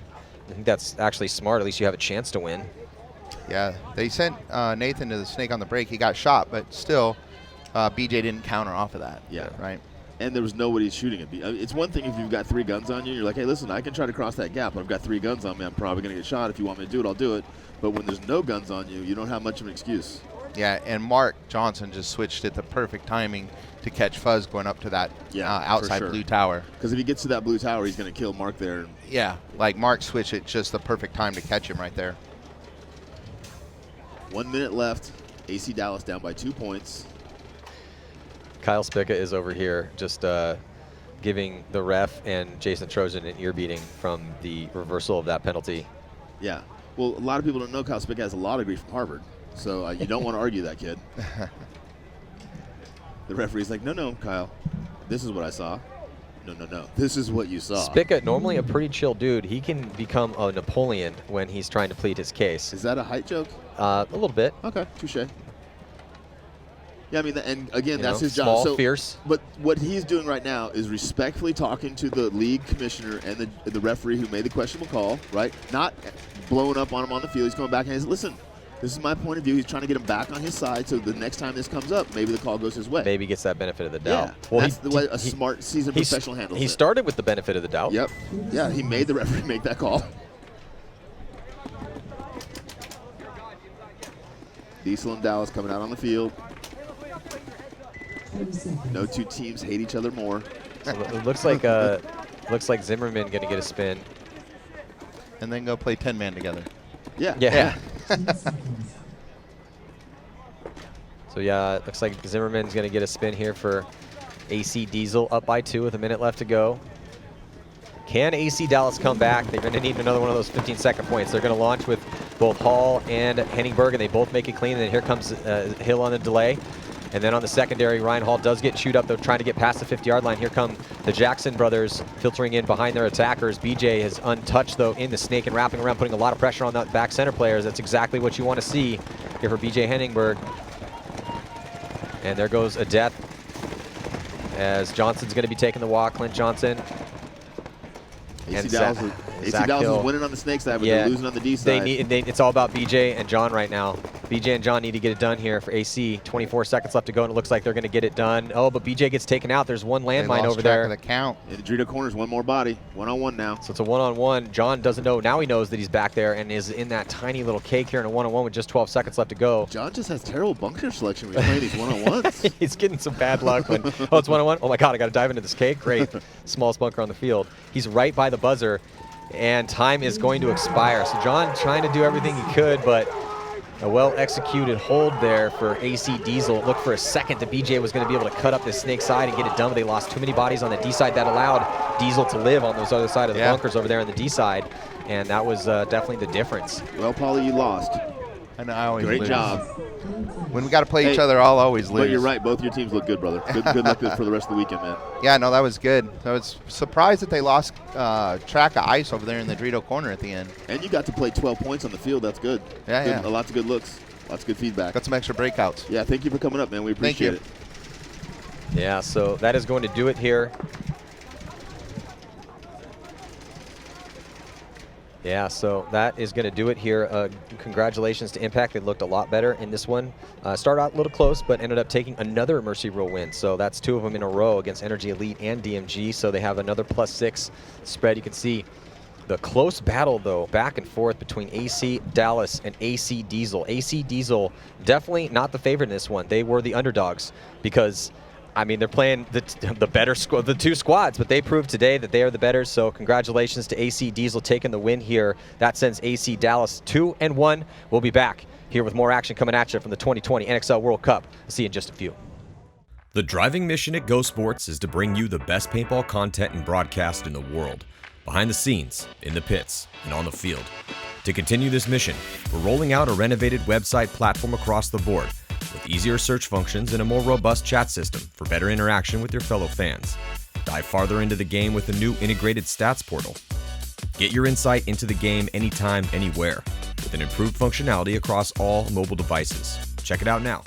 I think that's actually smart. At least you have a chance to win. Yeah, they sent Nathan to the snake on the break. He got shot, but still, BJ didn't counter off of that. Yeah. Right. And there was nobody shooting at BJ. It's one thing if you've got 3 guns on you. You're like, hey, listen, I can try to cross that gap, but I've got 3 guns on me. I'm probably going to get shot. If you want me to do it, I'll do it. But when there's no guns on you, you don't have much of an excuse. Yeah, and Mark Johnson just switched at the perfect timing to catch Fuzz going up to that outside sure. blue tower. Because if he gets to that blue tower, he's going to kill Mark there. Yeah, like Mark switched at just the perfect time to catch him right there. 1 minute left. AC Dallas down by 2 points. Kyle Spica is over here just giving the ref and Jason Trojan an ear beating from the reversal of that penalty. Yeah. Well, a lot of people don't know Kyle Spica has a law degree from Harvard. So you don't want to argue that kid. The referee's like, no, Kyle. This is what I saw. No. This is what you saw. Spica, normally a pretty chill dude, he can become a Napoleon when he's trying to plead his case. Is that a height joke? A little bit. Okay, touche. Yeah, I mean, and again, You that's know, his job. small, So, fierce. But what he's doing right now is respectfully talking to the league commissioner and the referee who made the questionable call, right? Not blowing up on him on the field. He's going back and he's, listen, this is my point of view. He's trying to get him back on his side so the next time this comes up, maybe the call goes his way. Maybe gets that benefit of the doubt. Yeah, Well, that's the way a smart, seasoned professional handles He it. started with the benefit of the doubt. Yep. Yeah, he made the referee make that call. Diesel and Dallas coming out on the field. 30 seconds. No two teams hate each other more. So it looks like Zimmerman going to get a spin. And then go play 10-man together. Yeah. Yeah. 10 seconds. So yeah, it looks like Zimmerman's going to get a spin here for AC Diesel, up by 2 with a minute left to go. Can AC Dallas come back? They're going to need another one of those 15-second points. They're going to launch with both Hall and Henningberg, and they both make it clean. And then here comes Hill on the delay. And then on the secondary, Ryan Hall does get chewed up. They're trying to get past the 50-yard line. Here come the Jackson brothers filtering in behind their attackers. BJ is untouched, though, in the snake and wrapping around, putting a lot of pressure on that back center players. That's exactly what you want to see here for BJ Henningberg. And there goes a death as Johnson's going to be taking the walk. Clint Johnson. AC Dallas is winning on the snake side, but they're losing on the D side. It's all about BJ and John right now. BJ and John need to get it done here for AC. 24 seconds left to go, and it looks like they're going to get it done. Oh, but BJ gets taken out. There's one landmine over there. Of the count. In the Dorito corners, one more body. One-on-one now. So it's a one-on-one. John doesn't know. Now he knows that he's back there and is in that tiny little cake here in a one-on-one with just 12 seconds left to go. John just has terrible bunker selection when he's playing these one-on-ones. He's getting some bad luck when, oh, it's one-on-one? Oh, my God, I got to dive into this cake? Great. Smallest bunker on the field. He's right by the buzzer, and time is going to expire. So John trying to do everything he could, but a well-executed hold there for AC Diesel. It looked for a second that BJ was going to be able to cut up this snake side and get it done, but they lost too many bodies on the D side. That allowed Diesel to live on those other side of the bunkers over there on the D side, and that was definitely the difference. Well, Paulie, you lost. And I always Great lose. job. When we got to play each other, I'll always lose. But you're right. Both your teams look good, brother. Good luck for the rest of the weekend, man. Yeah, no, that was good. I was surprised that they lost track of ice over there in the Dorito corner at the end. And you got to play 12 points on the field. That's good. Yeah. Lots of good looks. Lots of good feedback. Got some extra breakouts. Yeah, thank you for coming up, man. We appreciate it. Yeah, so that is going to do it here. Yeah, so that is going to do it here. Congratulations to Impact. They looked a lot better in this one. Started out a little close, but ended up taking another Mercy Rule win. So that's 2 of them in a row against Energy Elite and DMG. So they have another +6 spread. You can see the close battle, though, back and forth between AC Dallas and AC Diesel. AC Diesel definitely not the favorite in this one. They were the underdogs because, I mean, they're playing the better squad, the 2 squads, but they proved today that they are the better. So congratulations to AC Diesel taking the win here. That sends AC Dallas 2-1. We'll be back here with more action coming at you from the 2020 NXL World Cup. I'll see you in just a few. The driving mission at Go Sports is to bring you the best paintball content and broadcast in the world. Behind the scenes, in the pits, and on the field. To continue this mission, we're rolling out a renovated website platform across the board with easier search functions and a more robust chat system for better interaction with your fellow fans. Dive farther into the game with a new integrated stats portal. Get your insight into the game anytime, anywhere, with an improved functionality across all mobile devices. Check it out now.